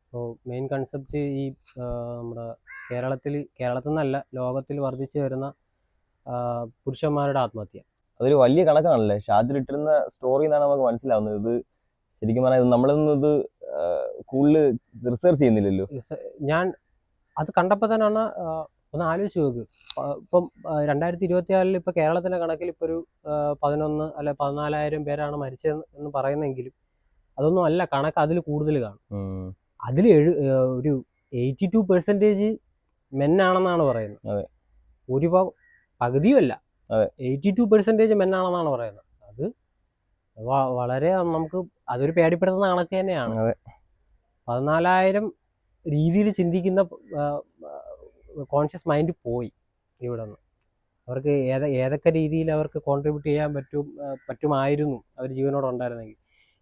അപ്പോൾ main concept ഈ നമ്മുടെ കേരളത്തിൽ നിന്നല്ല ലോകത്തിൽ വർദ്ധിച്ചു വരുന്ന പുരുഷന്മാരുടെ ആത്മഹത്യ. അതൊരു വലിയ കണക്കാണല്ലേ ഷാജിൽ ഇട്ടിരുന്ന സ്റ്റോറി എന്നാണ് നമുക്ക് മനസ്സിലാവുന്നത്. ഇത് ശരിക്കും പറഞ്ഞാൽ നമ്മളൊന്നും ഇത് കൂടുതൽ റിസർച്ച് ചെയ്യുന്നില്ലല്ലോ. ഞാൻ അത് കണ്ടപ്പോൾ തന്നെയാണ് ഒന്ന് ആലോചിച്ച് നോക്ക്. ഇപ്പം 2024 ഇപ്പോൾ കേരളത്തിൻ്റെ കണക്കിൽ ഇപ്പോൾ ഒരു 11 അല്ലെ 14,000 പേരാണ് മരിച്ചതെന്ന് പറയുന്നെങ്കിലും അതൊന്നും അല്ല, കണക്ക് അതിൽ കൂടുതൽ കാണും. അതിൽ ഒരു 82% മെന്നാണെന്നാണ് പറയുന്നത്. പകുതിയുമല്ല, 82% മെന്നാണെന്നാണ് പറയുന്നത്. അത് വളരെ നമുക്ക് അതൊരു പേടിപ്പെടുത്തുന്ന കണക്ക് തന്നെയാണ്. 14,000 രീതിയിൽ ചിന്തിക്കുന്ന കോൺഷ്യസ് മൈൻഡ് പോയി ഇവിടെ നിന്ന്. അവർക്ക് ഏതൊക്കെ രീതിയിൽ അവർക്ക് കോൺട്രിബ്യൂട്ട് ചെയ്യാൻ പറ്റുമായിരുന്നു അവർ ജീവനോടെ ഉണ്ടായിരുന്നെങ്കിൽ.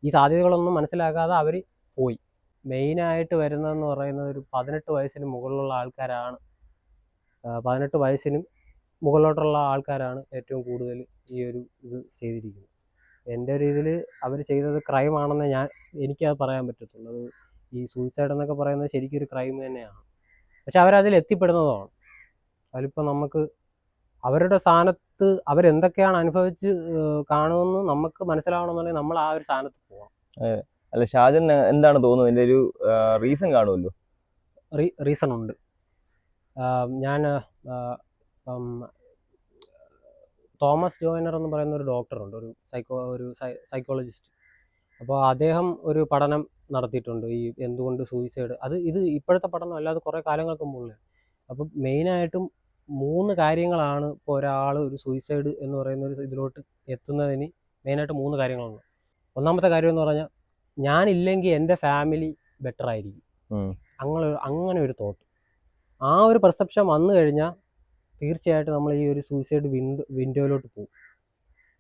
ഈ സാധ്യതകളൊന്നും മനസ്സിലാക്കാതെ അവർ പോയി. മെയിനായിട്ട് വരുന്നതെന്ന് പറയുന്നത് ഒരു 18 വയസ്സിന് മുകളിലുള്ള ആൾക്കാരാണ്. 18 വയസ്സിനും മുകളിലോട്ടുള്ള ആൾക്കാരാണ് ഏറ്റവും കൂടുതൽ ഈ ഒരു ഇത് ചെയ്തിരിക്കുന്നത്. എൻ്റെ ഒരു ഇതിൽ അവർ ചെയ്തത് ക്രൈമാണെന്ന് എനിക്കത് പറയാൻ പറ്റത്തുള്ളൂ. അത് ഈ സൂയിസൈഡ് എന്നൊക്കെ പറയുന്നത് ശരിക്കും ഒരു ക്രൈം തന്നെയാണ്. പക്ഷെ അവരതിൽ എത്തിപ്പെടുന്നതാണ്. അതിലിപ്പോൾ നമുക്ക് അവരുടെ സ്ഥാനത്ത് അവരെന്തൊക്കെയാണ് അനുഭവിച്ച് കാണുമെന്ന് നമുക്ക് മനസ്സിലാവണമെന്നുണ്ടെങ്കിൽ നമ്മൾ ആ ഒരു സ്ഥാനത്ത് പോകണം. അല്ല, ഷാജൻ എന്താണ് തോന്നുന്നത്? എൻ്റെ ഒരു റീസൺ കാണുമല്ലോ. റീസൺ ഉണ്ട്. ഞാൻ തോമസ് ജോയിനർ എന്ന് പറയുന്ന ഒരു ഡോക്ടറുണ്ട്, ഒരു സൈക്കോളജിസ്റ്റ്. അപ്പോൾ അദ്ദേഹം ഒരു പഠനം നടത്തിയിട്ടുണ്ട് ഈ എന്തുകൊണ്ട് സൂയിസൈഡ്. ഇത് ഇപ്പോഴത്തെ പഠനം അല്ലാതെ കുറേ കാലങ്ങൾക്ക് മുമ്പ്. അപ്പം മെയിനായിട്ടും 3 കാര്യങ്ങളാണ് ഇപ്പോൾ ഒരാൾ ഒരു സൂയിസൈഡ് എന്ന് പറയുന്ന ഒരു ഇതിലോട്ട് എത്തുന്നതിന് മെയിനായിട്ട് 3 കാര്യങ്ങളുണ്ട്. ഒന്നാമത്തെ കാര്യം എന്ന് പറഞ്ഞാൽ, ഞാനില്ലെങ്കിൽ എൻ്റെ ഫാമിലി ബെറ്റർ ആയിരിക്കും. അങ്ങനെ ഒരു തോട്ട്, ആ ഒരു പെർസെപ്ഷൻ വന്നു കഴിഞ്ഞാൽ തീർച്ചയായിട്ടും നമ്മൾ ഈ ഒരു സൂയിസൈഡ് വിൻഡോയിലോട്ട് പോകും.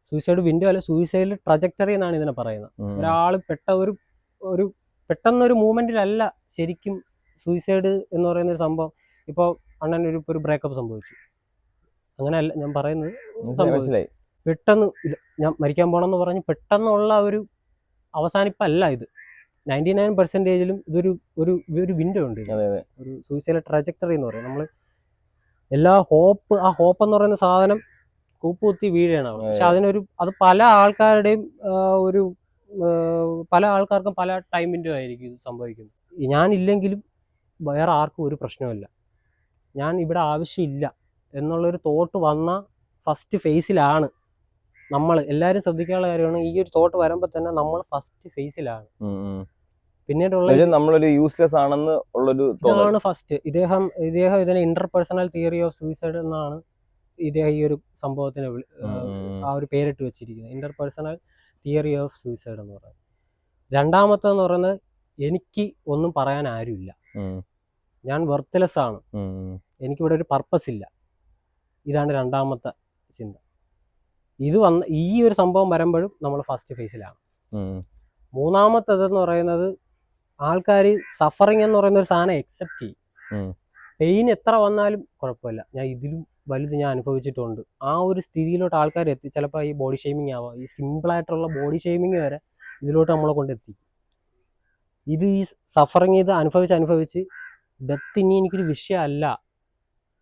സൂയിസൈഡ് വിൻഡോ അല്ല, സൂയിസൈഡ് ട്രജക്ടറി എന്നാണ് ഇതിനെ പറയുന്നത്. ഒരാൾ പെട്ടെന്നൊരു മൂവ്മെന്റിലല്ല ശരിക്കും സൂയിസൈഡ് എന്ന് പറയുന്ന ഒരു സംഭവം. ഇപ്പോൾ അണ്ണൻ ഒരു ബ്രേക്കപ്പ് സംഭവിച്ചു, അങ്ങനെയല്ല ഞാൻ പറയുന്നത്. പെട്ടെന്ന് ഞാൻ മരിക്കാൻ പോകണമെന്ന് പറഞ്ഞ് പെട്ടെന്നുള്ള ഒരു അവസാനിപ്പല്ല ഇത്. 99% ഇതൊരു വിൻഡോ ഉണ്ട്. ഒരു സൂയിസൈഡ് ട്രജക്ടറി എന്ന് പറയും. നമ്മൾ എല്ലാ ആ ഹോപ്പ് എന്ന് പറയുന്ന സാധനം കൂപ്പുകുത്തി വീഴാണ്. പക്ഷെ അത് പല ആൾക്കാരുടെയും പല ആൾക്കാർക്കും പല ടൈമിൻ്റെ ആയിരിക്കും ഇത് സംഭവിക്കുന്നത്. ഞാനില്ലെങ്കിലും വേറെ ആർക്കും ഒരു പ്രശ്നമില്ല, ഞാൻ ഇവിടെ ആവശ്യമില്ല എന്നുള്ളൊരു തോട്ട് വന്ന ഫസ്റ്റ് ഫേസിലാണ് നമ്മൾ. എല്ലാവരും ശ്രദ്ധിക്കാനുള്ള കാര്യമാണ്, ഈ ഒരു തോട്ട് വരുമ്പോൾ തന്നെ നമ്മൾ ഫസ്റ്റ് ഫേസിലാണ്. പിന്നീടുള്ള നമ്മളൊരു യൂസ്ലെസ് ആണെന്ന് ഉള്ളൊരു ഇതാണ് ഫസ്റ്റ്. ഇദ്ദേഹം ഇതിനെ ഇന്റർപേഴ്സണൽ തിയറി ഓഫ് സൂയിസൈഡ് എന്നാണ് ഇദ്ദേഹം ഈ ഒരു സംഭവത്തിന് ആ ഒരു പേരിട്ട് വെച്ചിരിക്കുന്നത്, ഇന്റർപേഴ്സണൽ തിയറി ഓഫ് സൂയിസൈഡ് എന്ന് പറയുന്നത്. രണ്ടാമത്തെന്ന് പറയുന്നത്, എനിക്ക് ഒന്നും പറയാൻ ആരുമില്ല, ഞാൻ വെർത്ത്ലെസ് ആണ്, എനിക്കിവിടെ ഒരു പർപ്പസ് ഇല്ല. ഇതാണ് രണ്ടാമത്തെ ചിന്ത. ഈ ഒരു സംഭവം വരുമ്പോഴും നമ്മൾ ഫസ്റ്റ് ഫേസിലാണ്. മൂന്നാമത്തേതെന്ന് പറയുന്നത്, ആൾക്കാർ സഫറിങ് എന്ന് പറയുന്ന ഒരു സാധനം എക്സെപ്റ്റ് ചെയ്യും. പെയിൻ എത്ര വന്നാലും കുഴപ്പമില്ല, ഞാൻ ഇതിലും വലുത് ഞാൻ അനുഭവിച്ചിട്ടുണ്ട്. ആ ഒരു സ്ഥിതിയിലോട്ട് ആൾക്കാർ എത്തി. ചിലപ്പോൾ ഈ ബോഡി ഷെയ്മിങ് ആവാം, ഈ സിമ്പിളായിട്ടുള്ള ബോഡി ഷെയ്മിങ് വരെ ഇതിലോട്ട് നമ്മളെ കൊണ്ടെത്തി. ഈ സഫറിങ് ഇത് അനുഭവിച്ച് ഡെത്ത് ഇനി എനിക്കൊരു വിഷയമല്ല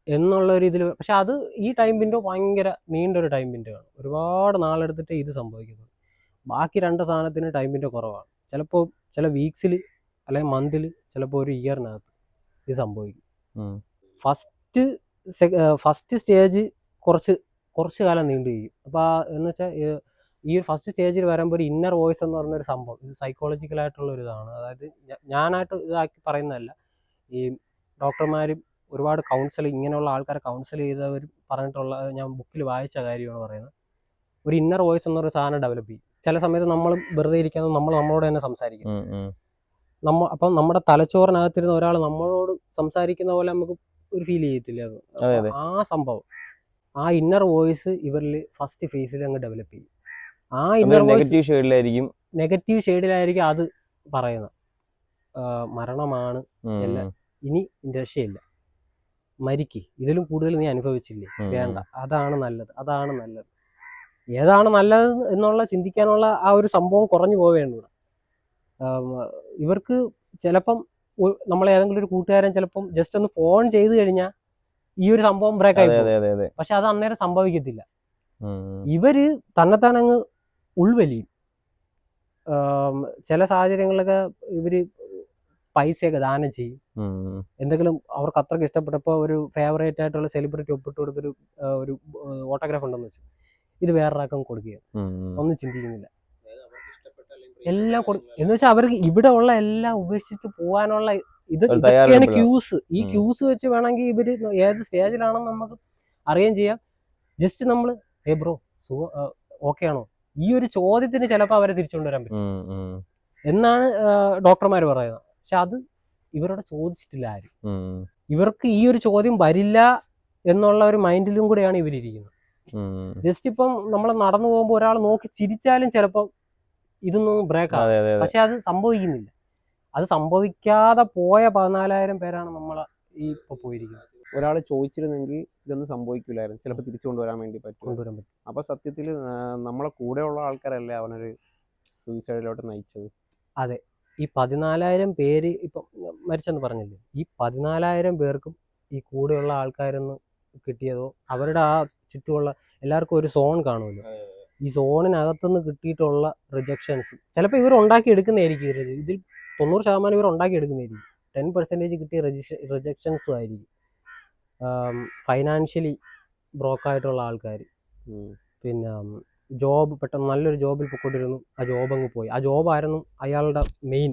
എന്നുള്ളൊരു ഇതിൽ. പക്ഷെ അത് ഈ ടൈം വിൻഡോ ഭയങ്കര നീണ്ടൊരു ടൈം വിൻഡോ ആണ്. ഒരുപാട് നാളെടുത്തിട്ട് ഇത് സംഭവിക്കുന്നത്. ബാക്കി 2 സാധനത്തിന് ടൈം വിൻഡോ കുറവാണ്. ചിലപ്പോൾ ചില വീക്സിൽ അല്ലെങ്കിൽ മന്തിൽ, ചിലപ്പോൾ ഒരു ഇയറിനകത്ത് ഇത് സംഭവിക്കും. ഫസ്റ്റ് സ്റ്റേജ് കുറച്ച് കാലം നീണ്ടുകയും. അപ്പോൾ എന്ന് വെച്ചാൽ ഈ ഒരു ഫസ്റ്റ് സ്റ്റേജിൽ വരുമ്പോൾ ഒരു ഇന്നർ വോയിസ് എന്ന് പറയുന്നൊരു സംഭവം, ഇത് സൈക്കോളജിക്കലായിട്ടുള്ള ഒരു ഇതാണ്. അതായത് ഞാനായിട്ട് ഇതാക്കി പറയുന്നതല്ല, ഈ ഡോക്ടർമാരും ഒരുപാട് ഇങ്ങനെയുള്ള ആൾക്കാരെ കൗൺസിൽ ചെയ്തവർ പറഞ്ഞിട്ടുള്ള, ഞാൻ ബുക്കിൽ വായിച്ച കാര്യമാണ് പറയുന്നത്. ഒരു ഇന്നർ വോയിസ് എന്നൊരു സാധനം ഡെവലപ്പ് ചെയ്യും. ചില സമയത്ത് നമ്മൾ വെറുതെ ഇരിക്കാതെ നമ്മളോട് തന്നെ സംസാരിക്കും. അപ്പം നമ്മുടെ തലച്ചോറിനകത്തിരുന്ന ഒരാൾ നമ്മളോട് സംസാരിക്കുന്ന പോലെ നമുക്ക് ഒരു ഫീൽ ചെയ്യത്തില്ല. ആ സംഭവം, ആ ഇന്നർ വോയിസ് ഇവരിൽ ഫസ്റ്റ് ഫേസിൽ അങ്ങ് ഡെവലപ്പ് ചെയ്യും. ആ ഇന്നർ വോയിസ് നെഗറ്റീവ് ഷെയ്ഡിലായിരിക്കും അത് പറയുന്നത്. മരണമാണ് എല്ലാം, ഇനി രക്ഷയില്ല, മരിക്ക്, ഇതിലും കൂടുതൽ നീ അനുഭവിച്ചില്ലേ, വേണ്ട, അതാണ് നല്ലത്. ഏതാണ് നല്ലത് എന്നുള്ള ചിന്തിക്കാനുള്ള ആ ഒരു സംഭവം കുറഞ്ഞു പോവുകയാണ് ഇവിടെ. ഇവർക്ക് ചിലപ്പം നമ്മളെ ഏതെങ്കിലും ഒരു കൂട്ടുകാരൻ ചിലപ്പം ജസ്റ്റ് ഒന്ന് ഫോൺ ചെയ്ത് കഴിഞ്ഞാൽ ഈ ഒരു സംഭവം ബ്രേക്ക് ആയി പോകും. പക്ഷെ അത് അന്നേരം സംഭവിക്കത്തില്ല. ഇവര് തന്നെത്താൻ അങ്ങ് ഉൾവലിയും. ചില സാഹചര്യങ്ങളിലൊക്കെ ഇവര് പൈസയൊക്കെ ദാനം ചെയ്യും. എന്തെങ്കിലും അവർക്ക് അത്രയ്ക്ക് ഇഷ്ടപ്പെട്ടപ്പോ ഒരു ഫേവറേറ്റ് ആയിട്ടുള്ള സെലിബ്രിറ്റി ഒപ്പിട്ട് കൊടുത്തൊരു ഒരു ഓട്ടോഗ്രാഫ് ഉണ്ടെന്ന് വെച്ചു, ഇത് വേറൊരാൾക്കും കൊടുക്കുക, ഒന്നും ചിന്തിക്കുന്നില്ല, എല്ലാം എന്ന് വെച്ചാൽ അവർക്ക് ഇവിടെ ഉള്ള എല്ലാം ഉപേക്ഷിച്ചിട്ട് പോകാനുള്ള ഇതൊക്കെയാണ് ക്യൂസ്. ഈ ക്യൂസ് വെച്ച് വേണമെങ്കിൽ ഇവര് ഏത് സ്റ്റേജിലാണെന്ന് നമുക്ക് അറിയുകയും ചെയ്യാം. ജസ്റ്റ് നമ്മൾ ബ്രോ ഓക്കെ ആണോ, ഈ ഒരു ചോദ്യത്തിന് ചിലപ്പോൾ അവരെ തിരിച്ചുകൊണ്ടുവരാൻ പറ്റും എന്നാണ് ഡോക്ടർമാർ പറയുന്നത്. പക്ഷെ അത് ഇവരോട് ചോദിച്ചിട്ടില്ല ആരും. ഇവർക്ക് ഈ ഒരു ചോദ്യം വരില്ല എന്നുള്ള ഒരു മൈൻഡിലും കൂടെയാണ് ഇവരിയ്ക്കുന്നത്. ജസ്റ്റ് ഇപ്പം നമ്മൾ നടന്നു പോകുമ്പോൾ ഒരാൾ നോക്കി ചിരിച്ചാലും ചിലപ്പം ഇതൊന്നും ബ്രേക്ക് ആവും. പക്ഷെ അത് സംഭവിക്കുന്നില്ല. അത് സംഭവിക്കാതെ പോയ 14,000 പേരാണ് നമ്മളെ ഈ ഇപ്പൊ പോയിരിക്കുന്നത്. ഒരാൾ ചോദിച്ചിരുന്നെങ്കിൽ ഇതൊന്നും സംഭവിക്കില്ലായിരുന്നു, ചിലപ്പോൾ തിരിച്ചു കൊണ്ടുവരാൻ പറ്റും. അപ്പൊ സത്യത്തിൽ നമ്മളെ കൂടെയുള്ള ആൾക്കാരല്ലേ അവനൊരു സൂയിസൈഡിലോട്ട് നയിച്ചത്. അതെ, ഈ 14,000 പേര് ഇപ്പം മരിച്ചെന്ന് പറഞ്ഞില്ലേ, ഈ 14,000 പേർക്കും ഈ കൂടെയുള്ള ആൾക്കാരൊന്നും കിട്ടിയതോ അവരുടെ ആ ചുറ്റുമുള്ള എല്ലാവർക്കും ഒരു സോൺ കാണുമല്ലോ, ഈ സോണിനകത്തുനിന്ന് കിട്ടിയിട്ടുള്ള റിജക്ഷൻസ് ചിലപ്പോൾ ഇവർ ഉണ്ടാക്കി എടുക്കുന്നതായിരിക്കും. ഇതിൽ 90% ഇവർ ഉണ്ടാക്കി എടുക്കുന്നതായിരിക്കും. 10% കിട്ടിയ റിജക്ഷൻസും ആയിരിക്കും. ഫൈനാൻഷ്യലി ബ്രോക്കായിട്ടുള്ള ആൾക്കാർ, പിന്നെ ജോബ് പെട്ടെന്ന് നല്ലൊരു ജോബിൽ പൊയ്ക്കൊണ്ടിരുന്നു, ആ ജോബ് അങ്ങ് പോയി. ആ ജോബായിരുന്നു അയാളുടെ മെയിൻ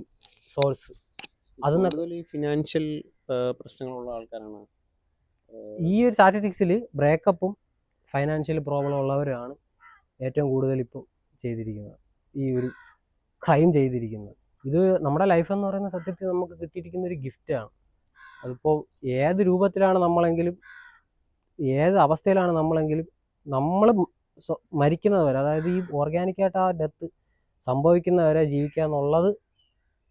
സോഴ്സ്. അതുപോലെ ഈ ഫിനാൻഷ്യൽ പ്രശ്നങ്ങളുള്ള ആൾക്കാരാണ് ഈ ഒരു സ്റ്റാറ്റിസ്റ്റിക്സിൽ ബ്രേക്കപ്പും ഫൈനാൻഷ്യൽ പ്രോബ്ലം ഉള്ളവരാണ് ഏറ്റവും കൂടുതൽ ഇപ്പോൾ ചെയ്തിരിക്കുന്നത്, ഈ ഒരു ക്രൈം ചെയ്തിരിക്കുന്നത്. ഇത് നമ്മുടെ ലൈഫ് എന്ന് പറയുന്ന സത്യത്തിൽ നമുക്ക് കിട്ടിയിരിക്കുന്ന ഒരു ഗിഫ്റ്റാണ്. അതിപ്പോൾ ഏത് രൂപത്തിലാണ് നമ്മളെങ്കിലും, ഏത് അവസ്ഥയിലാണ് നമ്മളെങ്കിലും, നമ്മൾ മരിക്കുന്നവരെ, അതായത് ഈ ഓർഗാനിക്കായിട്ട് ആ ഡെത്ത് സംഭവിക്കുന്നവരെ ജീവിക്കുക എന്നുള്ളത്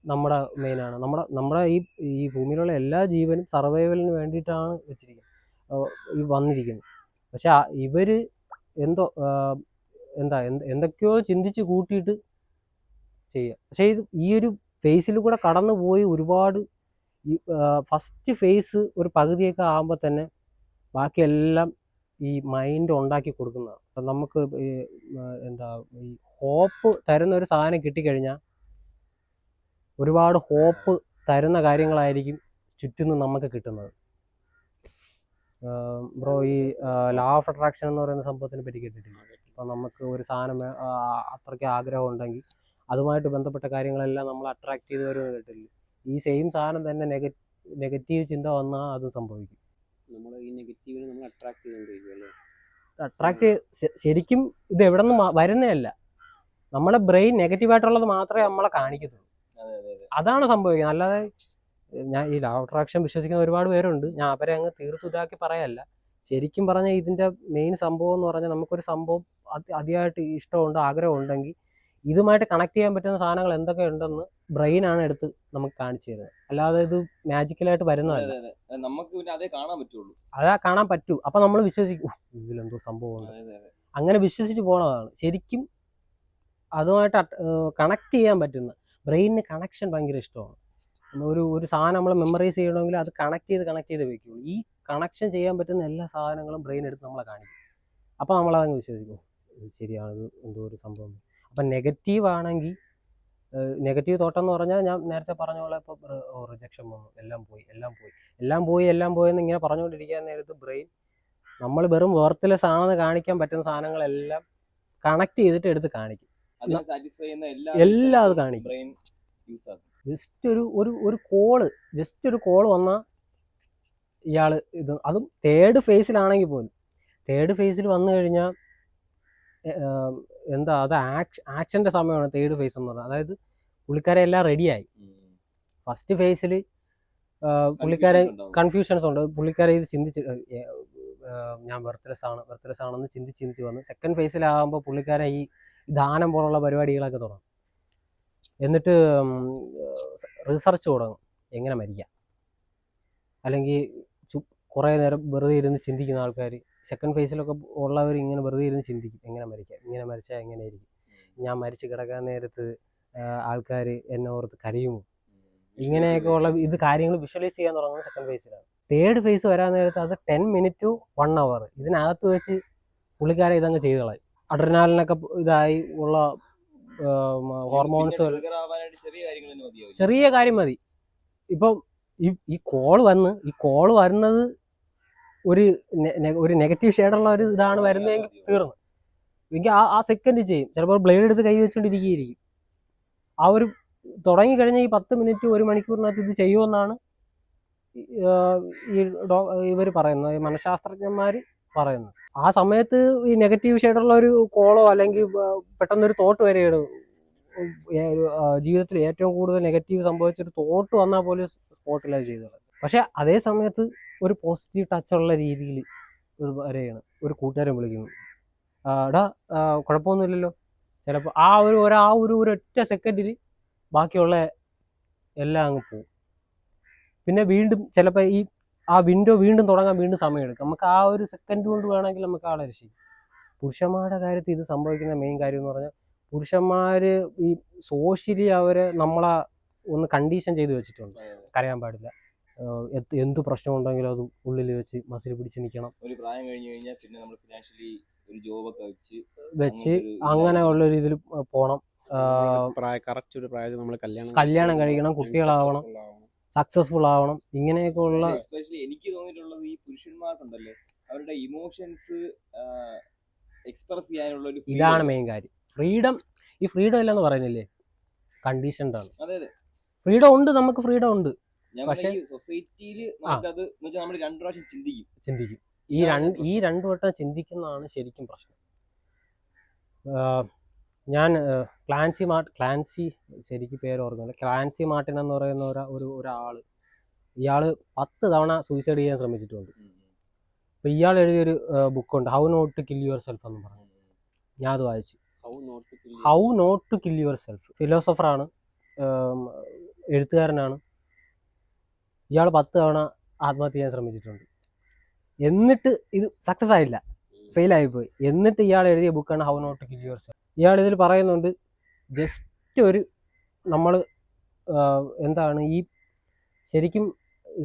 നമ്മുടെ മെയിനാണ്. നമ്മുടെ ഈ ഭൂമിയിലുള്ള എല്ലാ ജീവനും സർവൈവലിന് വേണ്ടിയിട്ടാണ് ഈ വന്നിരിക്കുന്നത്. പക്ഷെ ഇവര് എന്തൊക്കെയോ ചിന്തിച്ച് കൂട്ടിയിട്ട് ചെയ്യുക. പക്ഷേ ഈ ഒരു ഫേസിൽ കൂടെ കടന്നു പോയി ഒരുപാട്, ഫസ്റ്റ് ഫേസ് ഒരു പകുതിയൊക്കെ ആകുമ്പോൾ തന്നെ ബാക്കിയെല്ലാം ഈ മൈൻഡ് ഉണ്ടാക്കി കൊടുക്കുന്നതാണ്. അപ്പം നമുക്ക് ഈ ഹോപ്പ് തരുന്ന ഒരു സാധനം കിട്ടിക്കഴിഞ്ഞാൽ ഒരുപാട് ഹോപ്പ് തരുന്ന കാര്യങ്ങളായിരിക്കും ചുറ്റും നമുക്ക് കിട്ടുന്നത്. ബ്രോ, ഈ ലോ ഓഫ് അട്രാക്ഷൻ എന്ന് പറയുന്ന സംഭവത്തിനെ പറ്റി കേട്ടിട്ടില്ല? അപ്പം നമുക്ക് ഒരു സാധനം അത്രയ്ക്ക് ആഗ്രഹം ഉണ്ടെങ്കിൽ അതുമായിട്ട് ബന്ധപ്പെട്ട കാര്യങ്ങളെല്ലാം നമ്മൾ അട്രാക്ട് ചെയ്ത് വരുമെന്ന് കേട്ടില്ല? ഈ സെയിം സാധനം തന്നെ നെഗറ്റീവ് ചിന്ത വന്നാൽ അതും സംഭവിക്കും. നമ്മൾ ഈ നെഗറ്റീവിനെ നമ്മൾ അട്രാക്ട് ചെയ്തുകൊണ്ടിരിക്കും അല്ലേ? ശരിക്കും ഇത് എവിടെ നിന്ന് വരുന്നതല്ല, നമ്മളെ ബ്രെയിൻ നെഗറ്റീവായിട്ടുള്ളത് മാത്രമേ നമ്മളെ കാണിക്കത്തുള്ളൂ. അതാണ് സംഭവിക്കുന്നത്. അല്ലാതെ ഞാൻ ഈ ലോ ഓഫ് അട്രാക്ഷൻ വിശ്വസിക്കുന്ന ഒരുപാട് പേരുണ്ട്, ഞാൻ അവരെ അങ്ങ് തീർത്തു ഇതാക്കി പറയല്ല. ശരിക്കും പറഞ്ഞാൽ ഇതിൻ്റെ മെയിൻ സംഭവം എന്ന് പറഞ്ഞാൽ നമുക്കൊരു സംഭവം അതിയായിട്ട് ഇഷ്ടമുണ്ട്, ആഗ്രഹം ഉണ്ടെങ്കിൽ ഇതുമായിട്ട് കണക്ട് ചെയ്യാൻ പറ്റുന്ന സാധനങ്ങൾ എന്തൊക്കെ ഉണ്ടെന്ന് ബ്രെയിനാണ് എടുത്ത് നമുക്ക് കാണിച്ചു തരുന്നത്. അല്ലാതെ ഇത് മാജിക്കലായിട്ട് വരുന്നതല്ല. അതാ കാണാൻ പറ്റൂ. അപ്പൊ നമ്മൾ വിശ്വസിക്കും, ഇതിലെന്തോ സംഭവമുണ്ട്, അങ്ങനെ വിശ്വസിച്ച് പോണതാണ്. ശരിക്കും അതുമായിട്ട് കണക്ട് ചെയ്യാൻ പറ്റുന്ന, ബ്രെയിനിന് കണക്ഷൻ ഭയങ്കര ഇഷ്ടമാണ്. ഒരു സാധനം നമ്മൾ മെമ്മറൈസ് ചെയ്യണമെങ്കിൽ അത് കണക്ട് ചെയ്ത് വെക്കുള്ളൂ. ഈ കണക്ഷൻ ചെയ്യാൻ പറ്റുന്ന എല്ലാ സാധനങ്ങളും ബ്രെയിൻ എടുത്ത് നമ്മളെ കാണിക്കും. അപ്പോൾ നമ്മളതങ്ങ് വിശ്വസിക്കും, ശരിയാണ്, ഇത് എന്തോ ഒരു സംഭവം. അപ്പം നെഗറ്റീവ് ആണെങ്കിൽ, നെഗറ്റീവ് തോട്ടം എന്ന് പറഞ്ഞാൽ ഞാൻ നേരത്തെ പറഞ്ഞ പോലെ ഇപ്പോൾ റിജക്ഷൻ വന്നു, എല്ലാം പോയി എന്ന് ഇങ്ങനെ പറഞ്ഞുകൊണ്ടിരിക്കാൻ നേരത്ത് ബ്രെയിൻ നമ്മൾ വെറും വർത്ത്ലെസ് ആണെന്ന് കാണിക്കാൻ പറ്റുന്ന സാധനങ്ങളെല്ലാം കണക്ട് ചെയ്തിട്ട് എടുത്ത് കാണിക്കും. എല്ലാം അത് കാണിക്കും. ജസ്റ്റ് ഒരു കോള് വന്നാൽ ഇയാൾ ഇത്, അതും തേർഡ് ഫേസിലാണെങ്കിൽ പോലും, തേർഡ് ഫേസിൽ വന്നു കഴിഞ്ഞാൽ അത് ആക്ഷൻ്റെ സമയമാണ് തേർഡ് ഫേസ് എന്ന് പറഞ്ഞാൽ. അതായത് പുള്ളിക്കാരെ എല്ലാം റെഡിയായി. ഫസ്റ്റ് ഫേസിൽ പുള്ളിക്കാരെ കൺഫ്യൂഷൻസ് ഉണ്ട്, പുള്ളിക്കാരെ ഇത് ചിന്തിച്ച് ഞാൻ വെർത്ത്ലെസ് ആണെന്ന് ചിന്തിച്ച് വന്ന് സെക്കൻഡ് ഫേസിലാകുമ്പോൾ പുള്ളിക്കാരെ ഈ ദാനം പോലുള്ള പരിപാടികളൊക്കെ തുടങ്ങും. എന്നിട്ട് റിസർച്ച് തുടങ്ങും, എങ്ങനെ മരിക്കാം. അല്ലെങ്കിൽ കുറേ നേരം വെറുതെ ഇരുന്ന് ചിന്തിക്കുന്ന ആൾക്കാർ, സെക്കൻഡ് ഫേസിലൊക്കെ ഉള്ളവർ ഇങ്ങനെ വെറുതെ ഇരുന്ന് ചിന്തിക്കും, എങ്ങനെ മരിക്കാം, ഇങ്ങനെ മരിച്ചാൽ എങ്ങനെയായിരിക്കും, ഞാൻ മരിച്ച് കിടക്കാൻ നേരത്ത് ആൾക്കാർ എന്നെ ഓർത്ത് കരയുമോ, ഇങ്ങനെയൊക്കെ ഉള്ള ഇത് കാര്യങ്ങൾ വിഷ്വലൈസ് ചെയ്യാൻ തുടങ്ങുന്നത് സെക്കൻഡ് ഫേസിലാണ്. തേർഡ് ഫേസ് വരാൻ നേരത്ത് അത് 10 minutes to 1 hour ഇതിനകത്ത് വെച്ച് പുള്ളിക്കാരെ ഇതങ്ങ് ചെയ്ത് കളയും. അഡ്രിനാലിനൊക്കെ ഇതായി ഉള്ള ഹോർമോൺസ് ചെറിയ കാര്യം മതി. ഇപ്പം ഈ കോള് വരുന്നത് ഒരു നെഗറ്റീവ് ഷെയ്ഡുള്ള ഒരു ഇതാണ് വരുന്നതെങ്കിൽ തീർന്നു. എങ്കിൽ ആ സെക്കൻഡ് ചെയ്യും. ചിലപ്പോൾ ബ്ലേഡ് എടുത്ത് കൈ വെച്ചുകൊണ്ടിരിക്കുകയായിരിക്കും. ആ ഒരു തുടങ്ങിക്കഴിഞ്ഞ ഈ 10 minutes 1 മണിക്കൂറിനകത്ത് ഇത് ചെയ്യുമെന്നാണ് ഇവർ പറയുന്നത്, ഈ മനഃശാസ്ത്രജ്ഞന്മാർ പറയുന്നത്. ആ സമയത്ത് ഈ നെഗറ്റീവ് ഷെയ്ഡുള്ള ഒരു കോളോ അല്ലെങ്കിൽ പെട്ടെന്നൊരു തോട്ട് വരെയാണ് ജീവിതത്തിൽ ഏറ്റവും കൂടുതൽ നെഗറ്റീവ് സംഭവിച്ചൊരു തോട്ട് വന്നാൽ പോലും സ്പോട്ടിലത് ചെയ്തത്. പക്ഷെ അതേ സമയത്ത് ഒരു പോസിറ്റീവ് ടച്ചുള്ള രീതിയിൽ വരെയാണ് ഒരു കൂട്ടുകാരൻ വിളിക്കുന്നത്, എടാ കുഴപ്പമൊന്നുമില്ലല്ലോ. ചിലപ്പോൾ ആ ഒരു ഒറ്റ സെക്കൻഡിൽ ബാക്കിയുള്ള എല്ലാം അങ്ങ് പോകും. പിന്നെ വീണ്ടും ചിലപ്പോൾ ആ വിൻഡോ വീണ്ടും തുടങ്ങാൻ വീണ്ടും സമയമെടുക്കും. നമുക്ക് ആ ഒരു സെക്കൻഡ് കൊണ്ട് വേണമെങ്കിൽ നമുക്ക് ആളെ രക്ഷിക്കും. പുരുഷന്മാരുടെ കാര്യത്തിൽ ഇത് സംഭവിക്കുന്ന മെയിൻ കാര്യം എന്ന് പറഞ്ഞാൽ, പുരുഷന്മാർ ഈ സോഷ്യലി അവരെ നമ്മളെ ഒന്ന് കണ്ടീഷൻ ചെയ്ത് വെച്ചിട്ടുണ്ട്. കരയാൻ പാടില്ല, എന്ത് പ്രശ്നമുണ്ടെങ്കിലും അത് ഉള്ളിൽ വെച്ച് മസിൽ പിടിച്ച് നിൽക്കണം. ഒരു പ്രായം കഴിഞ്ഞു കഴിഞ്ഞാൽ പിന്നെ നമ്മൾ ഫിനാൻഷ്യലി ഒരു ജോബൊക്കെ വെച്ച് അങ്ങനെയുള്ള ഒരു ഇതിൽ പോകണം. കറക്റ്റ് ഒരു പ്രായത്തിൽ നമ്മൾ കല്യാണം കഴിക്കണം, കുട്ടികളാവണം, സക്സസ്ഫുൾ ആവണം. ഇങ്ങനെയൊക്കെ ഉള്ള എസ്പെഷ്യലി എനിക്ക് തോന്നിയിട്ടുള്ളത് ഈ പുരുഷന്മാർക്കുണ്ടല്ലേ അവരുടെ ഇമോഷൻസ് എക്സ്പ്രസ് ചെയ്യാനുള്ള ഒരു ഇതാണ് മെയിൻ കാര്യം. ഫ്രീഡം, ഈ ഫ്രീഡം ഇല്ലെന്ന് പറയുന്നില്ലേ, കണ്ടീഷൻഡ് ആണ്. ഫ്രീഡം ഉണ്ട്, നമുക്ക് ഫ്രീഡം ഉണ്ട്. പക്ഷേ സൊസൈറ്റിയിൽ നമുക്കത് നമ്മൾ 2 പ്രാവശ്യം ചിന്തിക്കും. ഈ 2 വട്ടം ചിന്തിക്കുന്നതാണ് ശരിക്കും പ്രശ്നം. ഞാൻ ക്ലാൻസി ശരിക്കും പേര് ഓർക്കുന്നില്ല, ക്ലാൻസി മാർട്ടിൻ എന്ന് പറയുന്ന ഒരാൾ, ഇയാൾ 10 തവണ സൂയിസൈഡ് ചെയ്യാൻ ശ്രമിച്ചിട്ടുണ്ട്. അപ്പോൾ ഇയാൾ എഴുതിയൊരു ബുക്കുണ്ട്, how not to kill yourself എന്ന് പറഞ്ഞു. ഞാൻ അത് വായിച്ചു. How not to kill yourself. ഫിലോസഫറാണ്, എഴുത്തുകാരനാണ്. ഇയാൾ 10 തവണ ആത്മഹത്യ ചെയ്യാൻ ശ്രമിച്ചിട്ടുണ്ട്. എന്നിട്ട് ഇത് സക്സസ് ആയില്ല, ഫെയിലായിപ്പോയി. എന്നിട്ട് ഇയാൾ എഴുതിയ ബുക്കാണ് how not to kill yourself. ഇയാൾ ഇതിൽ പറയുന്നുണ്ട്, ജസ്റ്റ് നമ്മൾ എന്താണ് ഈ ശരിക്കും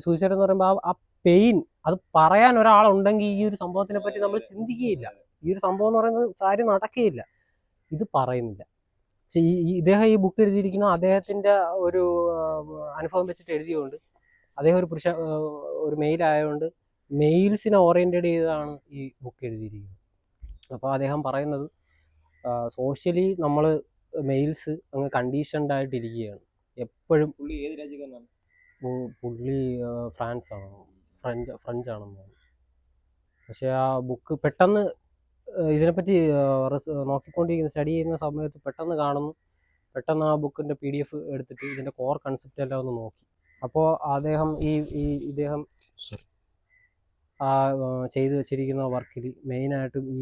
സൂയിസൈഡ് എന്ന് പറയുമ്പോൾ ആ പെയിൻ അത് പറയാൻ ഒരാളുണ്ടെങ്കിൽ ഈ ഒരു സംഭവത്തിനെ പറ്റി നമ്മൾ ചിന്തിക്കുകയില്ല. ഈ ഒരു സംഭവം എന്ന് പറയുന്നത് കാര്യം നടക്കുകയില്ല. ഇത് പറയുന്നില്ല. പക്ഷെ ഇദ്ദേഹം ഈ ബുക്ക് എഴുതിയിരിക്കുന്ന അദ്ദേഹത്തിൻ്റെ ഒരു അനുഭവം വെച്ചിട്ട് എഴുതിയതുകൊണ്ട്, അദ്ദേഹം ഒരു മെയിൽ ആയതുകൊണ്ട് മെയിൽസിനെ ഓറിയൻറ്റഡ് ചെയ്താണ് ഈ ബുക്ക് എഴുതിയിരിക്കുന്നത്. അപ്പോൾ അദ്ദേഹം പറയുന്നത്, സോഷ്യലി നമ്മൾ മെയിൽസ് അങ്ങ് കണ്ടീഷൻഡ് ആയിട്ടിരിക്കുകയാണ് എപ്പോഴും. പുള്ളി ഫ്രഞ്ച് ആണെന്ന് തോന്നുന്നു. പക്ഷെ ആ ബുക്ക് പെട്ടെന്ന് ഇതിനെപ്പറ്റി നോക്കിക്കൊണ്ടിരിക്കുന്ന സ്റ്റഡി ചെയ്യുന്ന സമയത്ത് പെട്ടെന്ന് ആ ബുക്കിൻ്റെ PDF എടുത്തിട്ട് ഇതിൻ്റെ കോർ കൺസെപ്റ്റ് എല്ലാം ഒന്ന് നോക്കി. അപ്പോൾ അദ്ദേഹം ഇദ്ദേഹം ചെയ്തു വെച്ചിരിക്കുന്ന വർക്കിൽ മെയിനായിട്ടും ഈ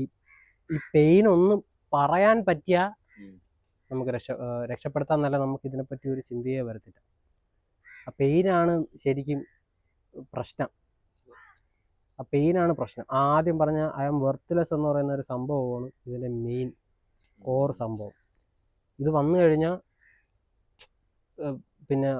പെയിൻ ഒന്ന് പറയാൻ പറ്റിയാൽ നമുക്ക് രക്ഷപ്പെടുത്താൻ നല്ല, നമുക്ക് ഇതിനെപ്പറ്റി ഒരു ചിന്തയെ വരത്തില്ല. ആ പെയിനാണ് ശരിക്കും പ്രശ്നം. ആദ്യം പറഞ്ഞ ഐ ആം വർത്ത്ലെസ് എന്ന് പറയുന്ന ഒരു സംഭവമാണ് ഇതിൻ്റെ മെയിൻ കോർ സംഭവം. ഇത് വന്നു കഴിഞ്ഞാൽ പിന്നെ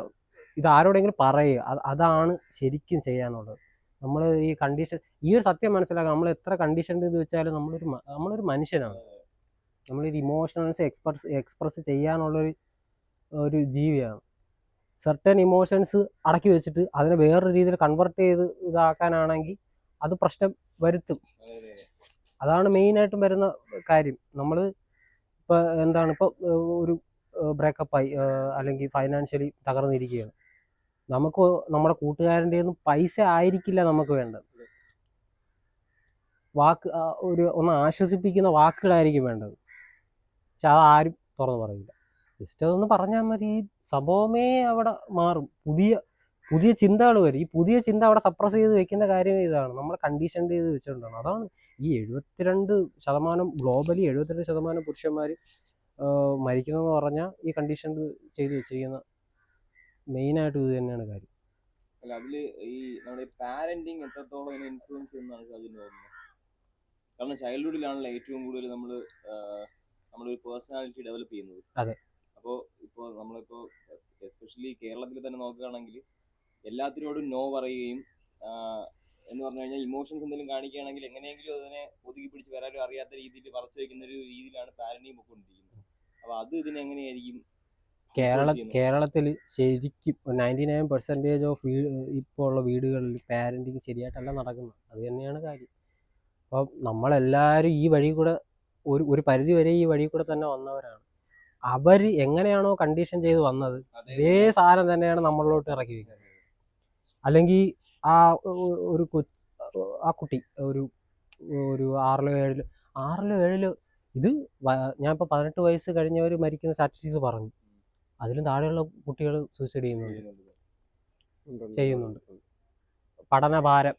ഇത് ആരോടെങ്കിലും പറയുക, അതാണ് ശരിക്കും ചെയ്യാനുള്ളത്. നമ്മൾ ഈ കണ്ടീഷൻ, ഈ ഒരു സത്യം മനസ്സിലാക്കാം. നമ്മൾ എത്ര കണ്ടീഷൻ ചെയ്ത് വെച്ചാലും നമ്മളൊരു മനുഷ്യനാണ്. നമ്മളൊരു ഇമോഷണൽസ് എക്സ്പ്രസ് ചെയ്യാനുള്ളൊരു ജീവിയാണ്. സർട്ടൻ ഇമോഷൻസ് അടക്കി വെച്ചിട്ട് അതിനെ വേറൊരു രീതിയിൽ കൺവെർട്ട് ചെയ്ത് ഇതാക്കാനാണെങ്കിൽ അത് പ്രശ്നം വരുത്തും. അതാണ് മെയിനായിട്ടും വരുന്ന കാര്യം. നമ്മൾ ഇപ്പോൾ ഒരു ബ്രേക്കപ്പായി അല്ലെങ്കിൽ ഫൈനാൻഷ്യലി തകർന്നിരിക്കുകയാണ്. നമുക്ക് നമ്മുടെ കൂട്ടുകാരൻ്റെ ഒന്നും പൈസ ആയിരിക്കില്ല നമുക്ക് വേണ്ടത്, ഒന്ന് ആശ്വസിപ്പിക്കുന്ന വാക്കുകളായിരിക്കും വേണ്ടത്. പക്ഷെ അതാരും തുറന്നു പറയില്ല. ജസ്റ്റ് അതൊന്ന് പറഞ്ഞാൽ മതി, ഈ സംഭവമേ അവിടെ മാറും. പുതിയ ചിന്തകൾ വരും. ഈ പുതിയ ചിന്ത അവിടെ സപ്രസ് ചെയ്ത് വെക്കുന്ന കാര്യം ഇതാണ്, നമ്മൾ കണ്ടീഷൻ ചെയ്ത് വെച്ചിട്ടുണ്ടാണ്. അതാണ് ഈ 72% ഗ്ലോബലി 72% പുരുഷന്മാർ മരിക്കുന്നതെന്ന് പറഞ്ഞാൽ ഈ കണ്ടീഷൻ ചെയ്ത് വെച്ചിരിക്കുന്ന മെയിനായിട്ട് ഇത് തന്നെയാണ് കാര്യം. അല്ല, അതിൽ ഈ നമ്മുടെ പാരന്റിങ് എത്രത്തോളം അതിനെ ഇൻഫ്ലുവൻസ് ചെയ്യുന്നതാണ് അതിന് തോന്നുന്നത്. കാരണം ചൈൽഡ്ഹുഡിലാണല്ലോ ഏറ്റവും കൂടുതൽ നമ്മളൊരു പേഴ്സണാലിറ്റി ഡെവലപ്പ് ചെയ്യുന്നത്. അതെ. ഇപ്പോൾ നമ്മളിപ്പോൾ എസ്പെഷ്യലി കേരളത്തിൽ തന്നെ നോക്കുകയാണെങ്കിൽ എല്ലാത്തിനോടും നോ പറയുകയും എന്ന് പറഞ്ഞു കഴിഞ്ഞാൽ ഇമോഷൻസ് എന്തെങ്കിലും കാണിക്കുകയാണെങ്കിൽ എങ്ങനെയെങ്കിലും അതിനെ ഒതുക്കി പിടിച്ച് വരാനും അറിയാത്ത രീതിയിൽ മറച്ചു വയ്ക്കുന്ന ഒരു രീതിയിലാണ് പാരന്റിങ് പൊയ്ക്കൊണ്ടിരിക്കുന്നത്. അപ്പോൾ അത് ഇതിനെങ്ങനെയായിരിക്കും കേരളത്തിൽ ശരിക്കും 99% ഓഫ് ഇപ്പോൾ ഉള്ള വീടുകളിൽ പാരന്റിങ് ശരിയായിട്ടല്ല നടക്കുന്നത്. അത് തന്നെയാണ് കാര്യം. അപ്പം നമ്മളെല്ലാവരും ഈ വഴി കൂടെ ഒരു പരിധി വരെ ഈ വഴി കൂടെ തന്നെ വന്നവരാണ്. അവർ എങ്ങനെയാണോ കണ്ടീഷൻ ചെയ്ത് വന്നത് അതേ സാധനം തന്നെയാണ് നമ്മളിലോട്ട് ഇറക്കി വയ്ക്കുന്നത്. അല്ലെങ്കിൽ ആ കുട്ടി ഒരു 6-7 ഇത് ഞാനിപ്പോൾ 18 വയസ്സ് കഴിഞ്ഞവർ മരിക്കുന്ന സ്റ്റാറ്റിസ്റ്റിക്സ് പറഞ്ഞു. അതിലും താഴെയുള്ള കുട്ടികൾ സൂയിസൈഡ് ചെയ്യുന്നുണ്ട്. പഠനഭാരം